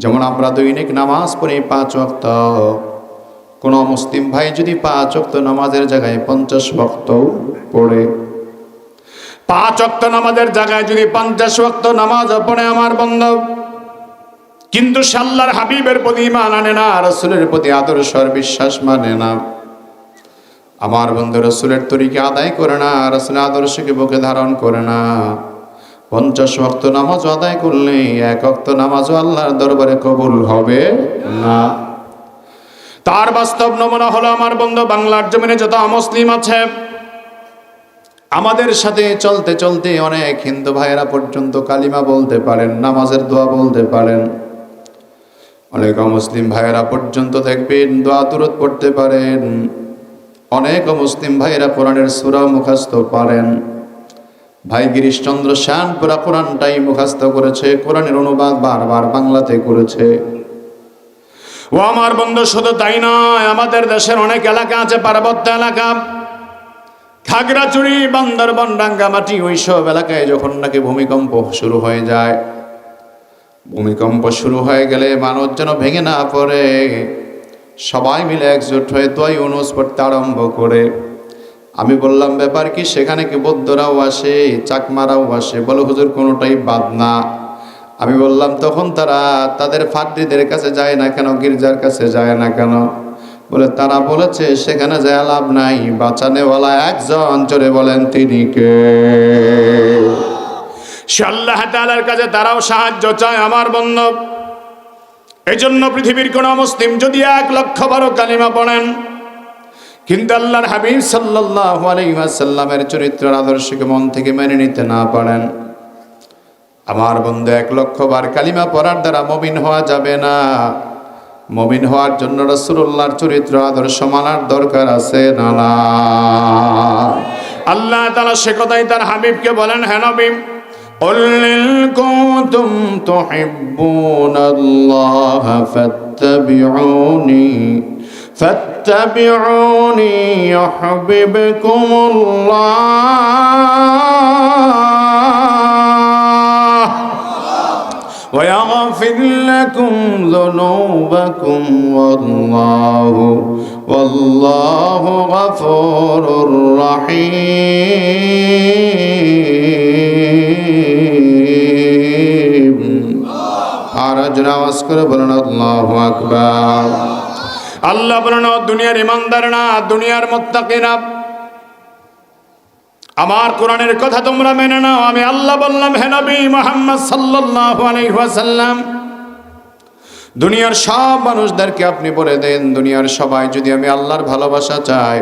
যেমন আমরা দৈনিক নামাজ পড়ি 5 ওয়াক্ত, কোন মুসলিম ভাই যদি 5 ওয়াক্ত নামাজের জায়গায় 50 ওয়াক্ত পড়ে, 5 ওয়াক্ত নামাজের জায়গায় যদি 50 ওয়াক্ত নামাজ পড়ে আমার বন্ধু, কিন্তু সে আল্লাহর হাবিবের প্রতি ঈমান আনে না, রাসূলের প্রতি আদর্শ আর বিশ্বাস মানে না, আমার বন্ধু রাসূলের তরিকা আদায় করে না, রাসূলের আদর্শকে বুকে ধারণ করে না, 50 ওয়াক্ত নামাজ আদায় করলে 1 ওয়াক্ত নামাজও আল্লাহর দরবারে কবুল হবে না। তার বাস্তব নমুনা হলো আমার বন্ধু বাংলার জমিনে যত মুসলিম আছে, আমাদের সাথে চলতে চলতে অনেক হিন্দু ভাইয়েরা পর্যন্ত কালিমা বলতে পারেন, নামাজের দোয়া বলতে পারেন, অনেক মুসলিম ভাইয়েরা পর্যন্ত দেখবেন দোয়া দুরূদ পড়তে পারেন, অনেক মুসলিম ভাইয়েরা কোরআনের সূরা মুখস্থ পারেন। ভাই গিরিশচন্দ্র শান পুরা কোরআনটাই মুখস্থ করেছে, কোরআনের অনুবাদ বারবার বাংলাতে করেছে। ও আমার বন্ধু, শুধু তাই নয়, আমাদের দেশের অনেক এলাকা আছে, পার্বত্য এলাকা, খাগড়াছড়ি, বান্দরবান, রাঙ্গামাটি, ওইসব এলাকায় যখন নাকি ভূমিকম্প শুরু হয়ে যায়, ভূমিকম্প শুরু হয়ে গেলে মানুষ যেন ভেঙে না পড়ে, সবাই মিলে একজোট হয়ে দোয়া ইউনুস পড়তে আরম্ভ করে। আমি বললাম, ব্যাপার কি? সেখানে কি বৌদ্ধরাও আসে, চাকমারাও আসে? বলে, হুজুর কোনোটাই বাদ না। আমি বললাম, তখন তারা তাদের ফাদ্রিদের কাছে যায় না কেন, গির্জার কাছে যায় না কেন? বলে, তারা বলেছে সেখানে যায় লাভ নাই, বাঁচানেওয়ালা একজন, জোরে বলেন তিনি কে? সে আল্লাহ তাআলার কাছে তারাও সাহায্য চায় আমার বন্ধু। এই জন্য পৃথিবীর কোন মুসলিম যদি 1 লক্ষ বারো কালিমা পড়েন, কিন্তু আল্লাহর হাবিব সাল্লাল্লাহু আলাইহি ওয়াসাল্লামের চরিত্র আদর্শকে মন থেকে মেনে নিতে না পারেন, আমার বন্ধু 1 লক্ষ বার কালিমা পড়ার দ্বারা মুমিন হওয়া যাবে না। মুমিন হওয়ার জন্য রাসূলুল্লাহর চরিত্র আদর্শ মানার দরকার আছে না? আল্লাহ তাআলা সে কথাই তার হাবিবকে বলেন, হে নবী, قل إن كنتم تحبون الله فاتبعوني يحببكم الله ويغفر لكم ذنوبكم والله غفور رحيم। আর জোরে আওয়াজ করে বলেন আল্লাহু আকবার। আল্লাহ বলেন, দুনিয়ার ইমানদাররা, দুনিয়ার মুত্তাকিনা, আমার কোরআনের কথা তোমরা মেনে নাও। আমি আল্লাহ বললাম, হে নবী মুহাম্মদ সাল্লাল্লাহু আলাইহি ওয়াসাল্লাম, দুনিয়ার সব মানুষদেরকে আপনি বলে দেন, দুনিয়ার সবাই যদি আমি আল্লাহর ভালোবাসা চাই,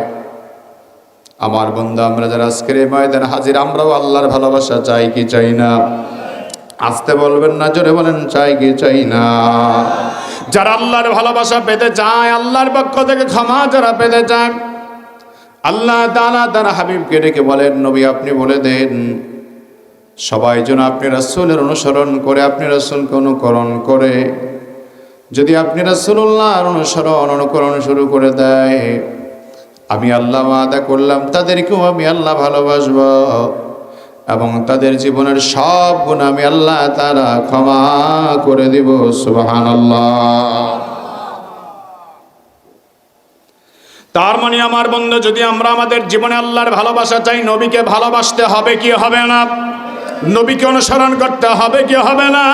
আমার বন্ধু আমরা যারা আজকের এই ময়দানে হাজির, আমরাও আল্লাহর ভালোবাসা চাই কি চাই না? আসতে বলবেন না, জোরে বলেন, চাই কি চাই না? যারা আল্লাহর ভালোবাসা পেতে চায়, আল্লাহর পক্ষ থেকে ক্ষমা যারা পেতে চায়, আল্লাহ তাআলা তার হাবিবকে ডেকে বলেন, নবী আপনি বলে দেন, সবাই যেন আপনি রাসূলের অনুসরণ করে, আপনি রাসূলকে অনুকরণ করে, যদি আপনি রাসূলুল্লাহর অনুকরণ শুরু করে দেয়, আমি আল্লাহ ওয়াদা করলাম তাদেরকেও আমি আল্লাহ ভালোবাসবো এবং তাদের জীবনের সব গুনাহ আমি আল্লাহ তাআলা ক্ষমা করে দিব। সুবহানাল্লাহ। তার মানে আমার বন্ধু, যদি আমরা আমাদের জীবনে আল্লাহর ভালোবাসা চাই, নবীকে ভালোবাসতে হবে কি হবে না? নবীকে অনুসরণ করতে হবে কি হবে না?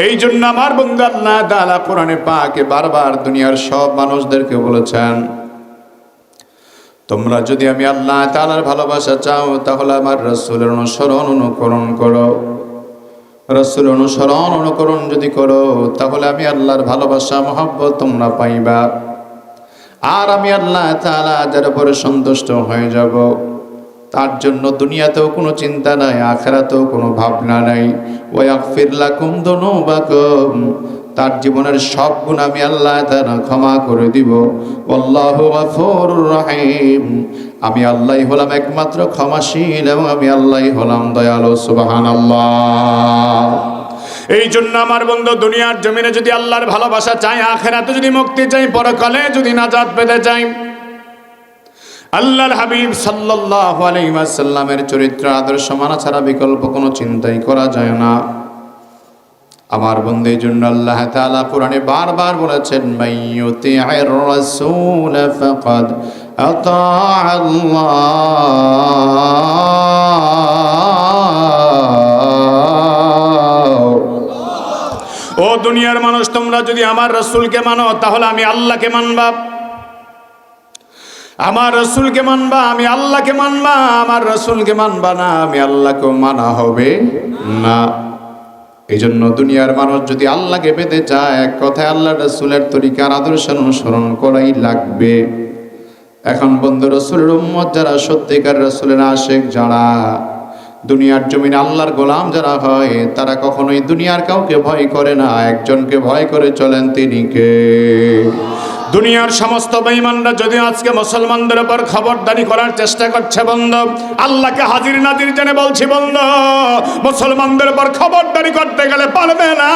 এই জন্য আমার বন্ধু আল্লাহ তাআলা কোরআনে পাকে বারবার দুনিয়ার সব মানুষদেরকে বলেছেন, তোমরা যদি আমি আল্লাহ তাআলার ভালোবাসা চাও তাহলে আমার রাসূলের অনুকরণ করো। রাসূলের অনুকরণ যদি করো তাহলে আমি আল্লাহর ভালোবাসা মহব্বত তোমরা পাইবা। আর আমি আল্লাহ তাআলা যার উপরে সন্তুষ্ট হয়ে যাব, তার জন্য দুনিয়াতেও কোনো চিন্তা নাই, আখিরাতেও কোনো ভাবনা নাই। ওয়া ইয়াগফির লাকুম যুনুবাকুম, তার জীবনের সব গুনাহ আমি আল্লাহ তাআলা ক্ষমা করে দিব। আল্লাহু গফুরুর রহিম, আমি আল্লাহই হলাম একমাত্র ক্ষমাশীল এবং আমি আল্লাহই হলাম দয়ালু। সুবহানাল্লাহ। এই জন্য আমার বন্ধু, দুনিয়ার জমিনে যদি আল্লাহর ভালোবাসা চাই, আখিরাতে যদি মুক্তি চাই, পরকালে যদি নাজাত পেতে চাই, আল্লাহর হাবিব সাল্লাল্লাহু আলাইহি ওয়াসাল্লামের চরিত্র আদর্শ মানা ছাড়া বিকল্প কোনো চিন্তাই করা যায় না। আমার বন্ধু, এই জন্য আল্লাহ তাআলা কোরআনে বারবার বলেছেন, মাইয়ুতি'র রাসূল ফাকাদ আতা'আল্লাহ। ও দুনিয়ার মানুষ, তোমরা যদি আমার রাসূলকে মানো তাহলে আমি আল্লাহকে মানবা। আমার রাসূলকে মানবা, আমি আল্লাহকে মানবা। আমার রাসূলকে মানবা না, আমি আল্লাহকেও মানা হবে না। এই জন্য দুনিয়ার মানুষ যদি আল্লাহকে পেতে চায়, এক কথায় আল্লাহ রাসূলের তরিকার আদর্শ অনুসরণ করাই লাগবে। এখন বন্ধু, রাসূলের উম্মত যারা, সত্যিকার রাসূলের আশিক যারা, দুনিয়ার জমিনে আল্লাহর গোলাম যারা হয়, তারা কখনোই দুনিয়ার কাউকে ভয় করে না, একজনকে ভয় করে চলেন, তিনি কে? দুনিয়ার সমস্ত বেঈমানরা যদি আজকে মুসলমানদের উপর খবরদারি করার চেষ্টা করছে বন্ধু, আল্লাহকে হাজির নাজির জেনে বলছি বন্ধু, মুসলমানদের উপর খবরদারি করতে গেলে পারবে না।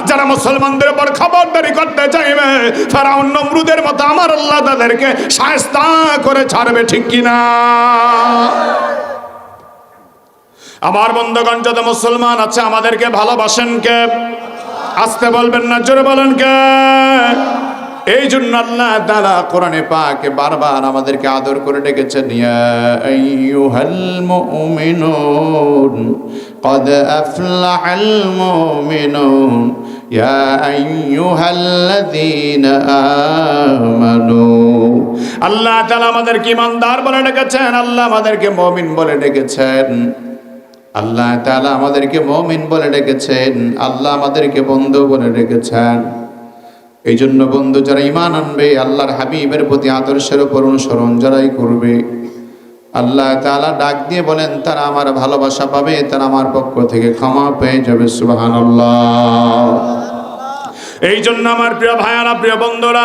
যারা মুসলমানদের উপর খবরদারি করতে চাইবে, ফেরাউন নমরুদের মতো আমার আল্লাহ তাদেরকে শায়েস্তা করে ছাড়বে, ঠিক কিনা? আমার বন্ধুগণ, যত মুসলমান আছে আমাদেরকে ভালোবাসেন কে? আসতে বলবেন না, জোরে বলেন কে? এই জন্য আল্লাহ তাআলা কোরআনে পাকে বারবার আমাদেরকে আদর করে ডেকেছেন, ইয়া আইয়ুহাল মুমিনুন ক্বাদ আফলাহাল মুমিনুন ইয়া আইয়ুহাল্লাযীনা আমানু। আল্লাহ তাআলা আমাদেরকে ঈমানদার বলে ডেকেছেন, আল্লাহ আমাদেরকে মুমিন বলে ডেকেছেন, আল্লাহ তাআলা আমাদেরকে মুমিন বলে ডেকেছেন, আল্লাহ আমাদেরকে বন্ধু বলে ডেকেছেন। এই জন্য বন্ধু, যারা ঈমান আনবে, আল্লাহর হাবিবের প্রতি আদর্শের উপর অনুসরণ যারাই করবে, আল্লাহ তাআলা ডাক দিয়ে বলেন তারা আমার ভালোবাসা পাবে, তারা আমার পক্ষ থেকে ক্ষমা পেয়ে যাবে। সুবহানাল্লাহ। এই জন্য আমার প্রিয় ভাইয়ারা, প্রিয় বন্ধুরা,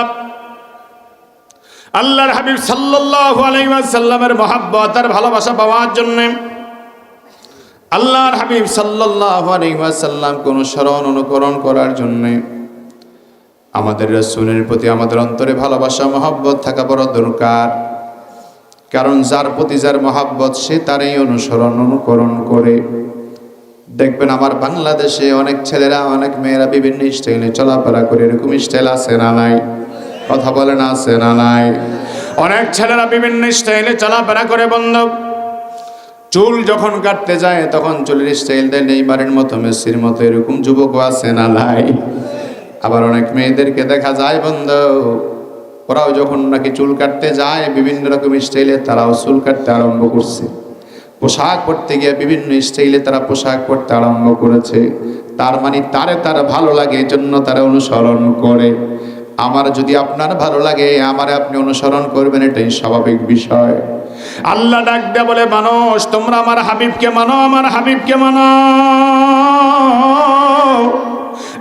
আল্লাহর হাবিব সাল্লাল্লাহু আলাইহি ওয়াসাল্লামের মহব্বত আর ভালোবাসা পাওয়ার জন্য, আল্লাহর হাবিব সাল্লাল্লাহু আলাইহি ওয়াসাল্লামকে অনুকরণ করার জন্য আমাদের রাসূলের প্রতি আমাদের অন্তরে ভালোবাসা মহব্বত থাকা বড় দরকার। কারণ যার প্রতি যার মহব্বত, সে তারই অনুকরণ করে। দেখবেন আমার বাংলাদেশে অনেক ছেলেরা, অনেক মেয়েরা বিভিন্ন স্টাইলে চলাফেরা করে, এরকম স্টাইল আছে না নাই? কথা বলেন, আছে না নাই? অনেক ছেলেরা বিভিন্ন স্টাইলে চলাফেরা করে বন্ধু। চুল যখন কাটতে যায় তখন চুলের স্টাইল দেয় নেইমারের মতো, মেসির মতো, এরকম যুবকও আছে না নাই? আবার অনেক মেয়েদেরকে দেখা যায় বন্ধু, ওরাও যখন নাকি চুল কাটতে যায় বিভিন্ন রকম স্টাইলে তারাও চুল কাটতে আরম্ভ করছে। পোশাক পরতে গিয়ে বিভিন্ন স্টাইলে তারা পোশাক পরতে আরম্ভ করেছে। তার মানে তারা ভালো লাগে, এজন্য তারা অনুসরণ করে। আমার যদি আপনার ভালো লাগে, আমারে আপনি অনুসরণ করবেন, এটাই স্বাভাবিক বিষয়। আল্লাহ ডাক দেয়া বলে, মানুষ তোমরা আমার হাবিবকে মানো, আমার হাবিবকে মানো।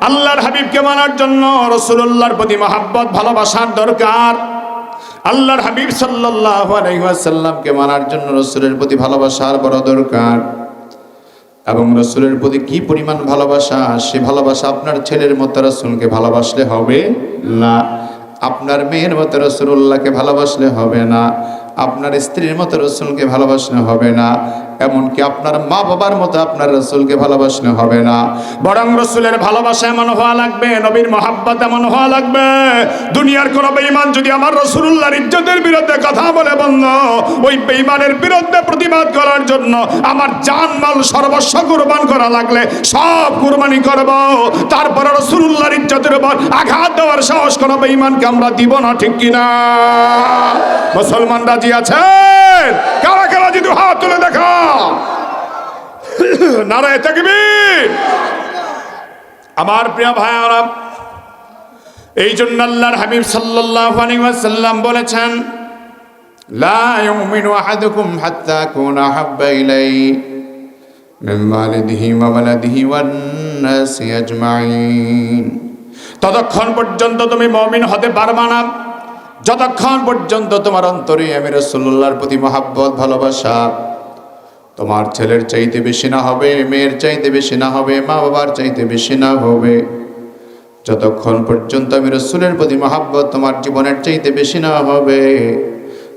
আল্লাহর হাবিবকে মানার জন্য রাসূলুল্লাহর প্রতি মহব্বত ভালোবাসার দরকার। আল্লাহর হাবিব সাল্লাল্লাহু আলাইহি ওয়াসাল্লামকে মানার জন্য রাসূলের প্রতি ভালোবাসার বড় দরকার। এবং রসুলের প্রতি কি পরিমাণ ভালোবাসা, সে ভালোবাসা আপনার ছেলের মতো রসুলকে ভালোবাসলে হবে না, আপনার মেয়ের মতো রসুল্লাহকে ভালোবাসলে হবে না, আপনার স্ত্রীর মতো রসুলকে ভালোবাসলে হবে না, এমনকি আপনার মা বাবার মতো আপনার রসুলকে ভালোবাসলে হবে না। বরং রসুলের ভালোবাসা এমন হওয়া লাগবে, নবীর মহাব্বত এমন হওয়া লাগবে, দুনিয়ার কোন বেঈমান যদি আমার রসুলুল্লাহর ইজ্জতের বিরুদ্ধে কথা বলে বন্ধ, ওই বেঈমানের বিরুদ্ধে প্রতিবাদ করার জন্য আমার জান মাল সর্বস্ব কুরবান করা লাগলে সব কুরবানি করব, তারপরে রসুলুল্লাহর ইজ্জতের উপর আঘাত দেওয়ার সাহস কোন বেঈমানকে আমরা দিব না, ঠিক কিনা? মুসলমান রাজি আছেন? কারা কারা যদি হাত তুলে দেখা নারায়ে তাকবীর। আমার প্রিয় ভাইরা, এই জন্য আল্লাহর হাবিব সাল্লাল্লাহু আলাইহি ওয়াসাল্লাম বলেছেন, লা ইউমিনু আহাদুকুম হাত্তা আকুনা হাব্বা ইলাইহি মিন ওয়ালিদিহি ওয়া ওয়ালাদিহি ওয়ান নাসি আজমাইন। ততক্ষণ পর্যন্ত তুমি মুমিন হতে পারবা না যতক্ষণ পর্যন্ত তোমার অন্তরে আমি রাসূলুল্লাহর প্রতি মহব্বত ভালোবাসা তোমার ছেলের চাইতে বেশি না হবে, মেয়ের চাইতে বেশি না হবে, মা বাবার চাইতে বেশি না হবে। যতক্ষণ পর্যন্ত আমি রাসূলের প্রতি মহব্বত তোমার জীবনের চাইতে বেশি না হবে,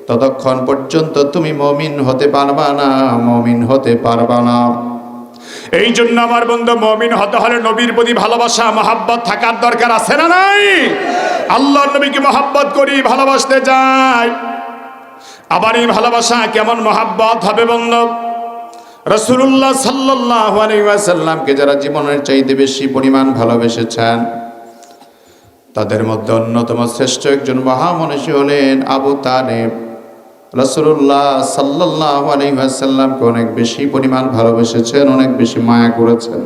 ততক্ষণ পর্যন্ত তুমি মুমিন হতে পারবা না, মুমিন হতে পারবা না। এই জন্য আমার বন্ধু, মুমিন হতে হলে নবীর প্রতি ভালোবাসা মহব্বত থাকার দরকার আছে না নাই? আল্লাহর নবীকে মহব্বত করি, ভালোবাসতে যাই। আবার এই ভালোবাসা কেমন মহব্বত হবে বন্ধু? রাসূলুল্লাহ সাল্লাল্লাহু আলাইহি ওয়াসাল্লামকে যারা জীবনের চাইতে বেশি পরিমাণ ভালোবেসেছেন, তাদের মধ্যে অন্যতম শ্রেষ্ঠ একজন মহামনীষী হলেন আবু তালেব। রাসূলুল্লাহ সাল্লাল্লাহু আলাইহি ওয়াসাল্লামকে অনেক বেশি পরিমাণ ভালোবেসেছেন, অনেক বেশি মায়া করেছেন।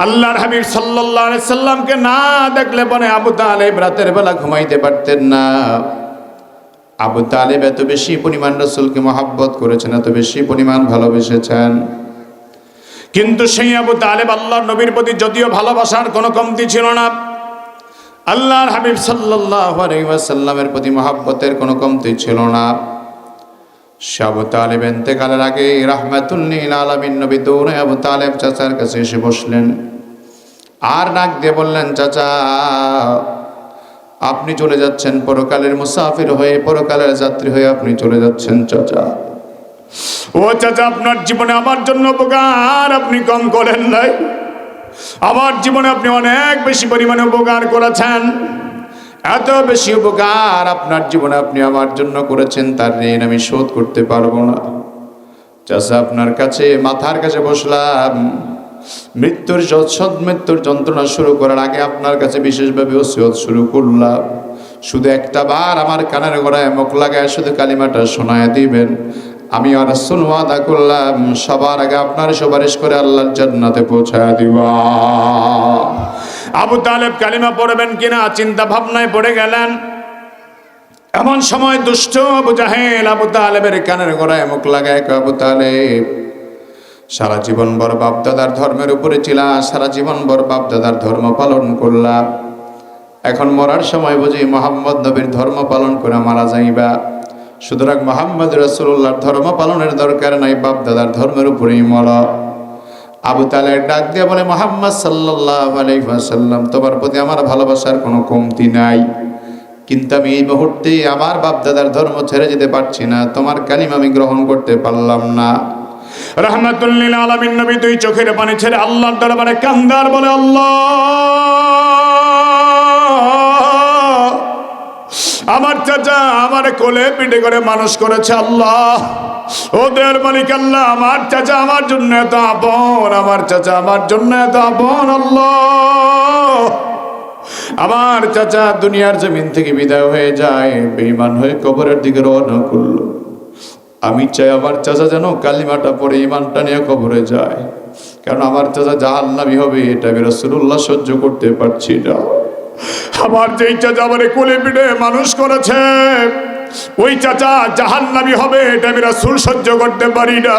আল্লাহর হাবিব সাল্লাল্লাহু আলাইহি সাল্লামকে না দেখলে পরে আবু তালেব রাতের বেলা ঘুমাইতে পারতেন না। আবু তালেব এত বেশি পরিমাণ রাসূলকে মহব্বত করেছেন, এত বেশি পরিমাণ ভালোবেসেছেন। কিন্তু সেই আবু তালেব আল্লাহর নবীর প্রতি যদিও ভালোবাসার কোনো কমতি ছিল না, আল্লাহর হাবিব সাল্লাল্লাহু আলাইহি ওয়াসাল্লামের প্রতি মহব্বতের কোনো কমতি ছিল না। আবু তালেব ইন্তেকালের আগে রাহমাতুল লিল আলামিন নবী দৌড়ে আবু তালেব চাচার কাছে এসে বসলেন, আর ডাক দিয়ে বললেন, চাচা আপনি চলে যাচ্ছেন পরকালের মুসাফির হয়ে, পরকালের যাত্রী হয়ে আপনি চলে যাচ্ছেন চাচা। ও চাচা, আপনার জীবনে আমার জন্য উপকার আপনি কম করেন নাই, আমার জীবনে আপনি অনেক বেশি পরিমাণে উপকার করেছেন। এত বেশি উপকার আপনার জীবনে আপনি আমার জন্য করেছেন, তার ঋণ আমি শোধ করতে পারবো না। চাচা আপনার কাছে মাথার কাছে বসলাম, মৃত্যুর মৃত্যুর যন্ত্রণা শুরু করার আগে আপনার কাছে বিশেষভাবে ওসিয়ত শুরু করলাম, শুধু একটা বার আমার কানের গোড়ায় মুখ লাগায় শুধু কালিমাটা শোনায় দিবেন। আমি আর রাসূল ওয়াদা করলাম, সবার আগে আপনার সুপারিশ করে আল্লাহর জান্নাতে পৌঁছায় দিবা। আবু তালেব কালিমা পড়বেন কিনা চিন্তা ভাবনায় পড়ে গেলেন। এমন সময় দুষ্ট আবু জাহেল আবু তালেবের কানের গোড়ায় মুখ লাগায়, আবু তালেব সারা জীবন বর বাপ দাদার ধর্মের উপরে ছিলা, সারা জীবন বর বাপ দাদার ধর্ম পালন করলাম, এখন মরার সময় বুঝি মুহাম্মদ নবীর ধর্ম পালন করে মারা যাইবা, সুতরাং মুহাম্মদ রাসূলুল্লাহর ধর্ম পালনের দরকার নাই, বাপ দাদার ধর্মের উপরেই মরা। আবু তালেব ডাক দিয়ে বলে, মুহাম্মদ সাল্লাল্লাহু আলাইহি ওয়াসাল্লাম তোমার প্রতি আমার ভালোবাসার কোনো কমতি নাই, কিন্তু আমি এই মুহূর্তে আমার বাপ দাদার ধর্ম ছেড়ে যেতে পারছি না, তোমার কালিমা আমি গ্রহণ করতে পারলাম না। রাহমাতুল লিল আলামিন নবী দুই চোখের পানি ছেড়ে আল্লাহর দরবারে কান্দার বলে, আল্লাহ আমার চাচা আমার কোলে পিঠে করে মানুষ করেছে, আল্লাহ ওদের মালিক আল্লাহ আমার চাচা আমার জন্য এত আপন, আমার চাচা আমার জন্য এত আপন, আল্লাহ আমার চাচা দুনিয়ার জমিন থেকে বিদায় হয়ে যায়, বেঈমান হয়ে কবরের দিকে রওনা করলো, আমি চাই আমার চাচা যেন কালিমাটা পড়ে ঈমানটা নিয়ে কবরে যায়, কারণ আমার চাচা জাহান্নামী হবে, এটা আমি রাসূলুল্লাহ সহ্য করতে পারছি না। আমার যেই চাচা আমারে কোলে পিঠে মানুষ করেছে ওই চাচা জাহান্নামী হবে, এটা আমি রাসূল সহ্য করতে পারি না।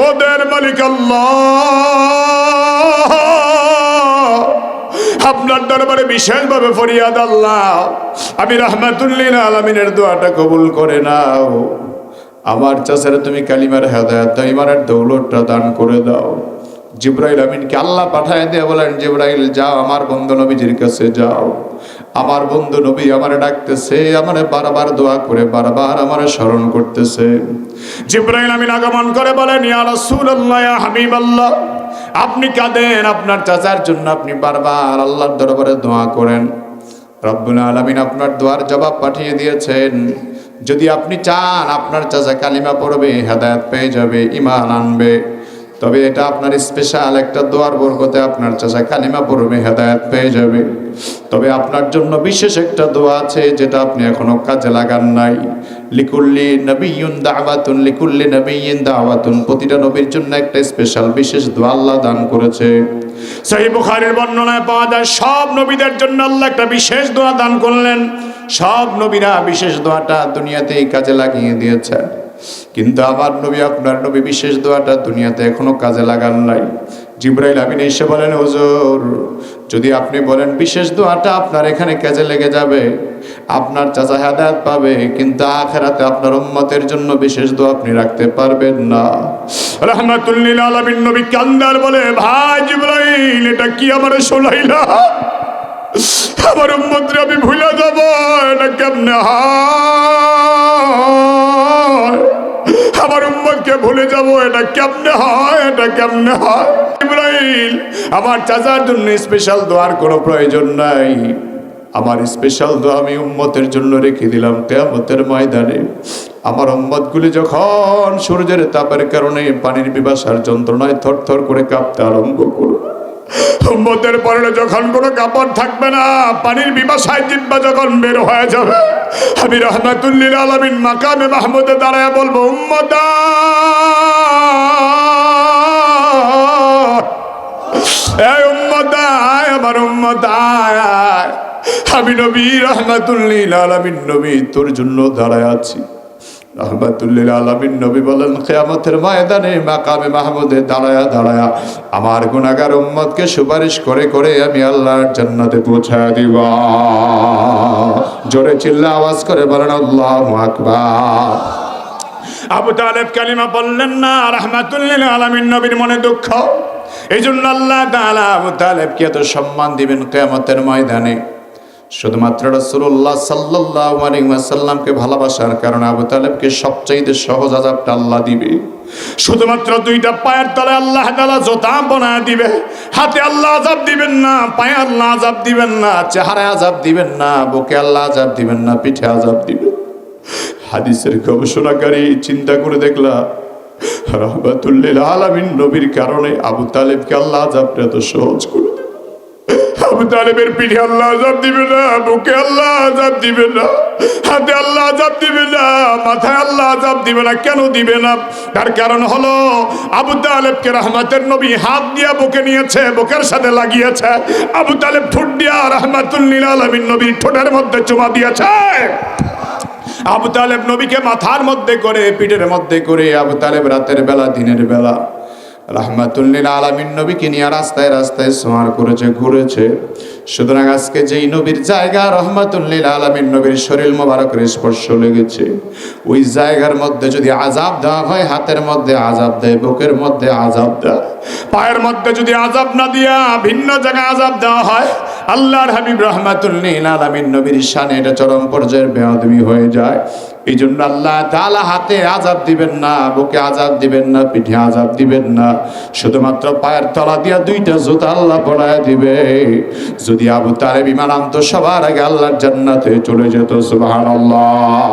ওদের মালিক আল্লাহ আপনার দরবারে বিশেষভাবে ফরিয়াদ, আল্লাহ আমি রাহমাতুল লিল আলামিনের দোয়াটা কবুল করে নাও, আমার চাচারে তুমি কালিমার হেদায়েত দাও, ইমানের দৌলতটা দান করে দাও। জিবরাইল আমিনকে আল্লাহ পাঠায় দিয়ে বলেন, জিবরাইল যাও আমার বন্ধু নবীজির কাছে যাও, আমার বন্ধু নবী আমারে ডাকতেছে, আমারে বারবার দোয়া করে বারবার আমারে স্মরণ করতেছে। জিবরাইল আমিন আগমন করে বলেন, ইয়া রাসূলুল্লাহ, ইয়া হাবিবাল্লাহ, আপনি কাঁদেন আপনার চাচার জন্য, আপনি বারবার আল্লাহর দরবারে দোয়া করেন। রব্বুল আলামিন আপনার দোয়ার জবাব পাঠিয়ে দিয়েছেন। যদি আপনি চান আপনার চাচা কালিমা পড়বে, হেদায়েত পেয়ে যাবে, ঈমান আনবে, তবে এটা আপনার স্পেশাল একটা দোয়ার বরকতে আপনার চাচা কালিমা পড়বে, হেদায়েত পেয়ে যাবে। তবে আপনার জন্য বিশেষ একটা দোয়া আছে যেটা আপনি এখনো কাজে লাগান নাই। লিকুল্লি নবিয়্যুন দাওয়াতুন, লিকুল্লি নবিয়্যিন দাওয়াতুন, প্রতিটা নবীর জন্য একটা স্পেশাল বিশেষ দোয়া আল্লাহ দান করেছে। সহিহ বুখারীর বর্ণনায় পাওয়া যায় সব নবীদের জন্য আল্লাহ একটা বিশেষ দোয়া দান করলেন। সব নবীরা বিশেষ দোয়াটা দুনিয়াতেই কাজে লাগিয়ে দিয়েছেন, কিন্তু আমার নবী আপনার নবী বিশেষ দোয়াটা দুনিয়াতে এখনো কাজে লাগান নাই। জিবরাইল আমিন এসে বলেন, হুজুর যদি আপনি বলেন বিশেষ দোয়াটা আপনার এখানে কাজে লেগে যাবে, আপনার চাচা হেদায়েত পাবে, কিন্তু আখিরাতে আপনার উম্মতের জন্য বিশেষ দোয়া আপনি রাখতে পারবেন না। রাহমাতুল লিল আলামিন নবী কান্দার বলে, ভাই জিবরাইল এটা কি আমারে শোনাইলা? আমার উম্মতরে আমি ভুলে যাব, এটা কেমনে হয়? আমার উম্মতকে ভুলে যাব, এটা কেমনে হয়? এটা কেমনে হয়? ইব্রাহিম, আমার চাচার জন্য স্পেশাল দোয়ার কোনো প্রয়োজন নাই। আমার স্পেশাল দোয়া আমি উম্মতের জন্য রেখে দিলাম কিয়ামতের ময়দানে। আমার উম্মতগুলি যখন সূর্যের তাপের কারণে পানির পিপাসার যন্ত্রণায় থরথর করে কাঁপতে আরম্ভ করবে, উম্মতের পরনে যখন কোনো কাপড় থাকবে না, পানির পিপাসায় জিহ্বা যখন বের হয়ে যাবে, আমি রাহমাতুল লিল আলামিন মাকামে মাহমুদে দাঁড়ায় বলবো, উম্মতা এই উম্মতা, আমার উম্মতা, আমি নবী রাহমাতুল লিল আলামিন নবী তোর জন্য দাঁড়ায় আছি। রাহমাতুল লিল আলামিন নবী বলেন, কিয়ামতের ময়দানে মাকামে মাহমুদে দাঁড়ায়া দাঁড়ায়া আমার গুনাহগার উম্মতকে সুপারিশ করে করে আমি আল্লাহর জান্নাতে পৌঁছায় দিব। জোরে চিল্লা আওয়াজ করে বলেন আল্লাহু আকবার। আবু তালেব কালিমা বললেন না, রাহমাতুল লিল আলামিন নবীর মনে দুঃখ। এই জন্য আল্লাহ তাআলা আবু তালেবকে এত সম্মান দিবেন কিয়ামতের ময়দানে। শুধুমাত্র রাসূলুল্লাহ সাল্লাল্লাহু আলাইহি ওয়াসাল্লামকে ভালোবাসার কারণে আবু তালেবকে সবচাইতে সহজ আযাবটা আল্লাহ দিবে। শুধুমাত্র দুইটা পায়ের তলে আল্লাহ তাআলা জোতা বানায় দিবে। হাতে আল্লাহ আযাব দিবেন না, পায়ে আল্লাহ আযাব দিবেন না, চেহারায় আযাব দিবেন না, বুকে আল্লাহ আযাব দিবেন না, পিঠে আযাব দিবেন। হাদিসের গবেষণাকারী চিন্তা করে দেখলা, রাহমাতুল লিল আলামিন নবীর কারণে আবু তালেবকে আল্লাহ আযাবটা এত সহজ করে। আবু তালেবের পিঠে আল্লাহ আযাব দিবে না, বুকে আল্লাহ আযাব দিবে না, হাতে আল্লাহ আযাব দিবে না, মাথায় আল্লাহ আযাব দিবে না। কেন দিবে না? তার কারণ হলো আবু তালেবকে রহমতের নবী হাত দিয়া বুকে নিয়েছে, বুকের সাথে লাগিয়েছে। আবু তালেব ঠোঁট দিয়া রাহমাতুল লিল আলামিন নবীর ঠোঁটের মধ্যে চুমা দিয়েছে। আবু তালেব নবীকে মাথার মধ্যে করে, পিঠের মধ্যে করে আবু তালেব রাতের বেলা দিনের বেলা রাহমাতুল লিল আলামিন নবীকে নিয়ে রাস্তায় রাস্তায় সোয়ার করেছে, ঘুরেছে। সুতরাং আজকে যেই নবীর জায়গা রাহমাতুল লিল আলামিন নবীর শরীর মোবারকের স্পর্শ লেগেছে, ওই জায়গার মধ্যে যদি আযাব দেওয়া হয়, হাতের মধ্যে আযাব দেয়, বুকের মধ্যে আযাব দেয়, পায়ের মধ্যে যদি আযাব না দিয়া ভিন্ন জায়গায় আযাব দেওয়া হয়, আল্লাহর হাবিব রাহমাতুল লিল আলামিন নবীর শানে এটা চরম পর্যায়ের বেয়াদবি হয়ে যায়। এই জন্য আল্লাহ তাআলা হাতে আযাব দিবেন না, বুকে আযাব দিবেন না, পিঠে আযাব দিবেন না, শুধুমাত্র পায়ের তলা দিয়া দুইটা জুতা আল্লাহ পরায় দিবে। যদি আবু তালেব ঈমান আনতো, সবার আগে আল্লাহর জান্নাতে চলে যেত। সুবহানাল্লাহ।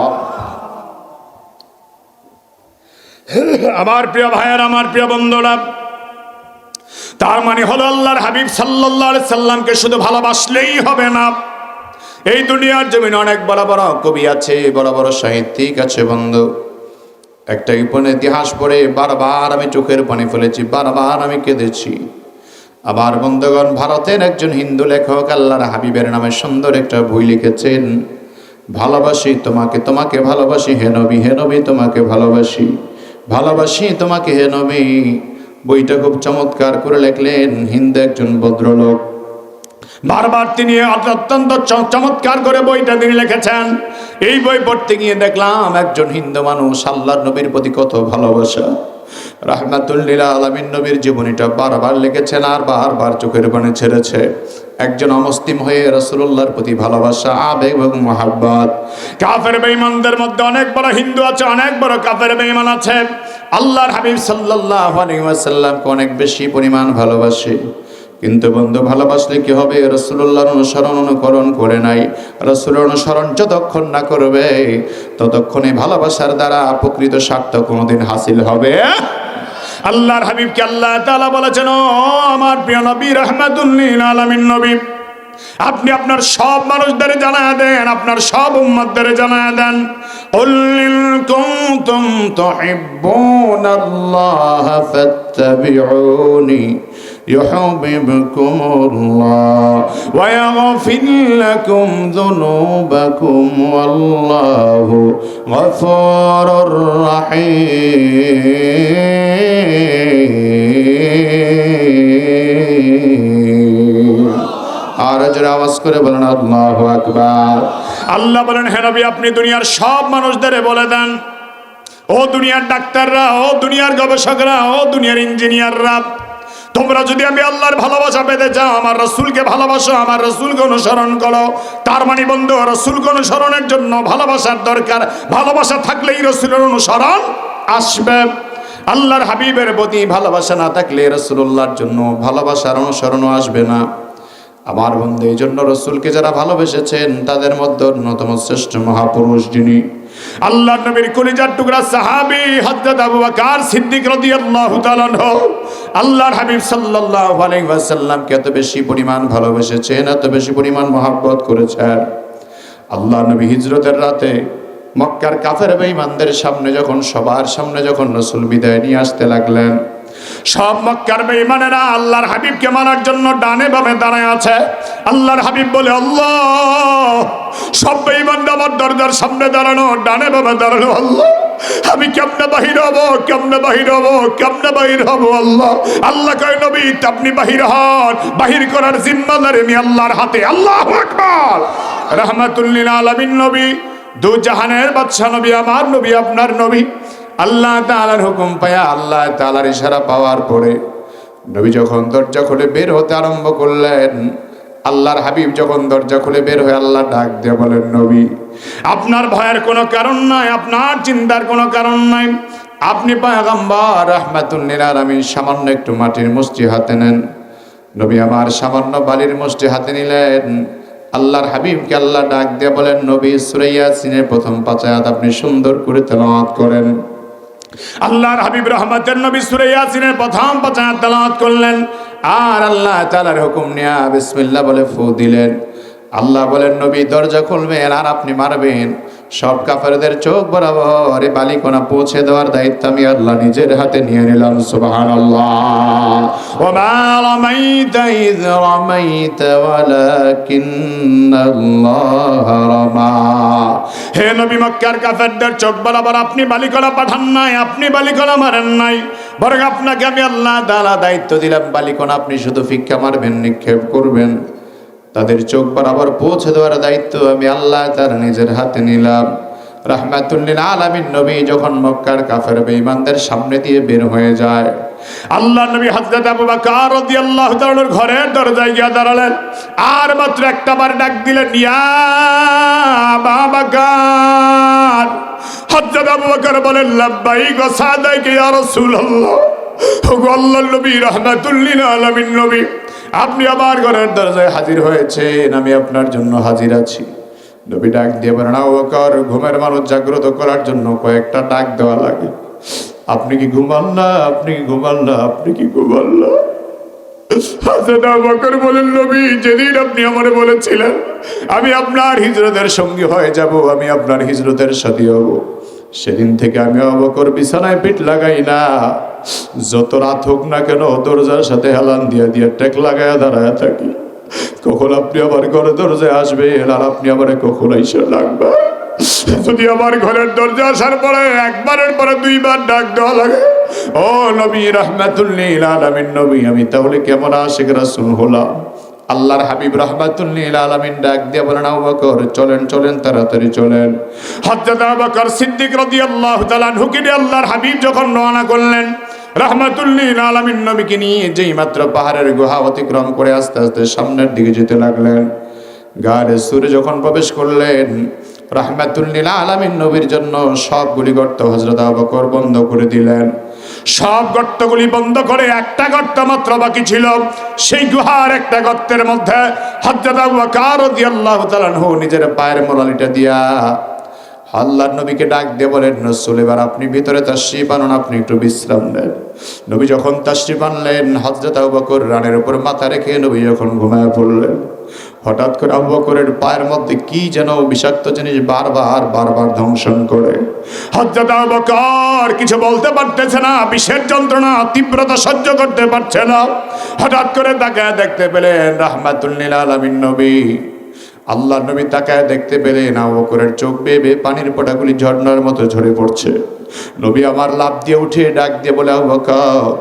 আমার প্রিয় ভাইয়ের, আমার প্রিয় বন্ধুরা, তার মানে হলো আল্লাহর হাবিব সাল্লাল্লাহু আলাইহি সাল্লামকে শুধু ভালোবাসলেই হবে না। এই দুনিয়ার জমিনে অনেক বড় বড় কবি আছে, বড় বড় সাহিত্যিক আছে বন্ধু। একটা ইতিহাস পড়ে বারবার আমি চোখের পানি ফেলেছি, বারবার আমি কেঁদেছি। আবার বন্ধুগণ, ভারতের একজন হিন্দু লেখক আল্লাহর হাবিবের নামে সুন্দর একটা বই লিখেছেন, ভালোবাসি তোমাকে, তোমাকে ভালোবাসি হে নবী, হে নবী তোমাকে ভালোবাসি, ভালোবাসি তোমাকে হে নবী। বইটা খুব চমৎকার করে লেখলেন হিন্দু একজন ভদ্রলোক। বারবার তিনি অত্যন্ত চমৎকার করে বইটা তিনি লিখেছেন। এই বই পড়তে গিয়ে দেখলাম একজন হিন্দু মানুষ আল্লাহর নবীর প্রতি কত ভালোবাসা। রাহমাতুল লিল আলামিন নবীর জীবনীটা বারবার লিখেছেন আর বারবার চোখের পানি ছেড়েছে। একজন অমুসলিম হয়ে রাসূলুল্লাহর প্রতি ভালোবাসা, আবেগ এবং মহাব্বত। কাফের বেঈমানদের মধ্যে অনেক বড় হিন্দু আছে, অনেক বড় কাফের বেঈমান আছে। আল্লাহর হাবিব সাল্লাল্লাহু আলাইহি ওয়াসাল্লামকে অনেক বেশি পরিমাণ ভালোবাসে। কিন্তু বন্ধু, ভালোবাসলে কি হবে? রাসূলুল্লাহর অনুসরণ অনুকরণ করে নাই। রাসূলের অনুসরণ যতক্ষণ না করবে ততক্ষণে ভালোবাসার দ্বারা প্রকৃত স্বার্থ কোনোদিন হাসিল হবে। আল্লাহর হাবিবকে আল্লাহ তাআলা বলেছেন, ও আমার প্রিয় নবী রাহমাতুল লিল আলামিন নবী, আপনি আপনার সব মানুষদের জানায়া দেন, আপনার সব উম্মতদের জানায়া দেন, কুল ইন কুনতুম তুহিব্বুনাল্লাহ ফাত্তাবিউনি ইউহিব্বুকুমুল্লাহ ওয়া ইয়াগফির লাকুম যুনুবাকুম ওয়াল্লাহু গফুরুর রাহিম। আর যারা আওয়াজ করে বলেন আল্লাহু আকবার। আল্লাহ বলেন, হে নবী, আপনি দুনিয়ার সব মানুষদের বলে দেন, ও দুনিয়ার ডাক্তাররা, ও দুনিয়ার গবেষকরা, ও দুনিয়ার ইঞ্জিনিয়াররা, তোমরা যদি আমি আল্লাহর ভালোবাসা পেতে চাও, আমার রাসূলকে ভালোবাসো, আমার রাসূলকে অনুসরণ করো। তার মানে বন্ধু, রাসূলকে অনুসরণের জন্য ভালোবাসার দরকার। ভালোবাসা থাকলেই রাসূলের অনুসরণ আসবে। আল্লাহর হাবিবের প্রতি ভালোবাসা না থাকলে রাসূলুল্লাহর জন্য ভালোবাসার অনুসরণও আসবে না। আমার বন্ধু, এই জন্য রাসূলকে যারা ভালোবেসেছেন তাদের মধ্যে অন্যতম শ্রেষ্ঠ মহাপুরুষ যিনি আল্লাহর নবীর কলিজার টুকরা সাহাবী হযরত আবু বকর সিদ্দিক রাদিয়াল্লাহু তাআলা আনহু আল্লাহর হাবিব সাল্লাল্লাহু আলাইহি ওয়াসাল্লামকে এত বেশি পরিমাণ ভালোবেসেছেন, এত বেশি পরিমাণ মহব্বত করেছেন। আল্লাহর নবী হিজরতের রাতে মক্কার কাফের বেঈমানদের সামনে যখন সবার সামনে যখন রাসূল বিদায় নিয়ে আসতে লাগলেন, সব মক্কার বেঈমানেরা আল্লাহর হাবিবকে মারার জন্য ডানে বামে দাঁড়ায় আছে। আল্লাহর হাবিব বলে, আল্লাহ, সব বেঈমানরা আমার দরজার সামনে দাঁড়ানো, ডানে বামে দাঁড়ানো, আল্লাহ আমি কেমনে বাহির হব, কেমনে বাহির হব, কেমনে বাহির হব? আল্লাহ আল্লাহ কয়, নবী আপনি বাহির হন, বাহির করার জিম্মাদারি আমি আল্লাহর হাতে। আল্লাহু আকবার। রাহমাতুল লিল আলামিন নবী, দু জাহানের বাদশা নবী, আমার নবী, আপনার নবী, আল্লাহ তাআলার হুকুম পায়া, আল্লাহ তাআলার ইশারা পাওয়ার পরে নবী যখন দরজা খুলে বের হতে আরম্ভ করলেন, আল্লাহর হাবিব যখন দরজা খুলে বের হয়ে আল্লাহ ডাক দিয়ে বলেন, নবী আপনার ভয়ের কোনো কারণ নাই, আপনার চিন্তার কোনো কারণ নাই। আপনি পয়গম্বর রাহমাতুল লিল আলামিন, সামান্য একটু মাটির মুষ্টি হাতে নেন। নবী আমার সামান্য বালির মুষ্টি হাতে নিলেন। আল্লাহর হাবিবকে আল্লাহ ডাক দিয়ে বলেন, নবী সূরা ইয়াসিনের প্রথম 5 আয়াত আপনি সুন্দর করে তেলাওয়াত করেন। আল্লাহর হাবিব রহমতের নবী সূরা ইয়াসিনের প্রথম 5 আয়াত তেলাওয়াত করলেন। আর আল্লাহ তাআলার হুকুম নিয়ে বিসমিল্লাহ বলে ফু দিলেন। আল্লাহ বলেন, নবী দরজা খুলবেন আর আপনি মারবেন। সব কাফেরদের চোখ বরাবর এই বালিকণা পৌঁছে দেওয়ার দায়িত্ব আমি আল্লাহ নিজের হাতে নিয়ে নিলাম। সুবহানাল্লাহ। ওয়া মা রামাইতা ইয রামাইতা ওয়ালাকিন্নাল্লাহ রামা। হে নবী, মক্কার কাফেরদের চোখ বরাবর আপনি বালিকণা পাঠান নাই, আপনি বালিকণা মারেন নাই, বরং আপনাকে আমি আল্লাহ তাআলা দায়িত্ব দিলাম, বালিকণা আপনি শুধু ফিক্কা মারবেন, নিক্ষেপ করবেন। তাদের চোখ বরাবর পৌঁছে দেওয়ার দায়িত্ব আমি আল্লাহ তাআলা নিজের হাতে নিলাম। রাহমাতুল লিল আলামিন নবী যখন মক্কার কাফের বেঈমানদের সামনে দিয়ে বের হয়ে যায়, আল্লাহর নবী হযরত আবু বকর রাদিয়াল্লাহু তাআলার ঘরের দরজায় গিয়ে দাঁড়ালেন। আর মাত্র একটাবার ডাক দিলেন, ইয়া আবু বকর। হযরত আবু বকর বলেন, লাব্বাইক ওয়া সাদাইক ইয়া রাসূলুল্লাহ। ওগো আল্লাহর নবী রাহমাতুল লিল আলামিন নবী, আপনি আমার ঘরের দরজায় হাজির হয়েছেন, আমি আপনার জন্য হাজির আছি। নবী ডাক দিয়ে বলেন, আবু বকর, ঘুমের মানুষ জাগ্রত করার জন্য কয়েকটা ডাক দেওয়া লাগে। আপনি কি ঘুমান না? আপনি কি ঘুমান না? আপনি কি ঘুমান না? হযরত আবু বকর বলেন, নবী যেদিন আপনি আমারে বলেছিলেন আমি আপনার হিজরতের সঙ্গী হয়ে যাব, আমি আপনার হিজরতের সাথী হব, সেদিন থেকে আমি আবু বকর বিছানায় পিঠ লাগাই না। যত রাত হোক না কেন দরজার সাথে হেলান দিয়া দিয়া টেক লাগায়া দাঁড়ায় থাকি। কখন আপনি আমার ঘরে দরজায় আসবেন আর আপনি আমার কখন এসে ডাকবেন। যদি আমার ঘরের দরজা আসার পরে একবারের পরে 2 বার ডাক দেওয়া লাগে, ও নবী রাহমাতুল লিল আলামিন নবী, আমি তাহলে কেমন আশিক রাসূল হলাম? আল্লাহর হাবিব রাহমাতুল লিল আলামিন ডাক দিয়ে বলেন, আবু বকর চলেন চলেন তাড়াতাড়ি চলেন। হযরত আবু বকর সিদ্দিক রাদিয়াল্লাহু তাআলা আনহুকে নিয়ে আল্লাহর হাবিব যখন রওনা করলেন রাহমাতুল লিল আলামিন নবীকে নিয়ে, যেই মাত্র পাহাড়ের গুহা অতিক্রম করে আস্তে আস্তে সামনের দিকে যেতে লাগলেন, গাড়ে সুরে যখন প্রবেশ করলেন রাহমাতুল লিল আলামিন নবীর জন্য সবগুলি গর্ত হযরত আবু বকর বন্ধ করে দিলেন। সব গর্তগুলি বন্ধ করে একটা গর্ত মাত্র বাকি ছিল। সেই গুহার একটা গর্তের মধ্যে হযরত আবু বকর রাদিয়াল্লাহু তাআলা আনহু নিজের পায়ের মোলালিটা দিয়া আল্লাহর নবীকে ডাক দিয়ে বলেন, রাসূল এবার আপনি ভিতরে তাশরীফ আনুন, আপনি একটু বিশ্রাম নেন। নবী যখন তাশরীফ আনলেন, হযরত আবু বকর রানের উপর মাথা রেখে নবী যখন ঘুমায় পড়লেন, হঠাৎ করে আবু বকরের পায়ের মধ্যে কি যেন বিষাক্ত জিনিস বারবার ধ্বংসন করে। হযরত আবু বকর কিছু বলতে পারতেছে না, বিষের যন্ত্রণা তীব্রতা সহ্য করতে পারছে না। হঠাৎ করে তাকায় দেখতে পেলেন রাহমাতুল লিল আলামিন নবী। আল্লাহর নবী তাকায় দেখতে পেলেন আবু বকরের চোখ বেয়ে বেয়ে পানির ফোঁটাগুলি ঝর্ণার মতো ঝরে পড়ছে। নবী আমার লাফ দিয়ে উঠে ডাক দিয়ে বলে, আবু বকর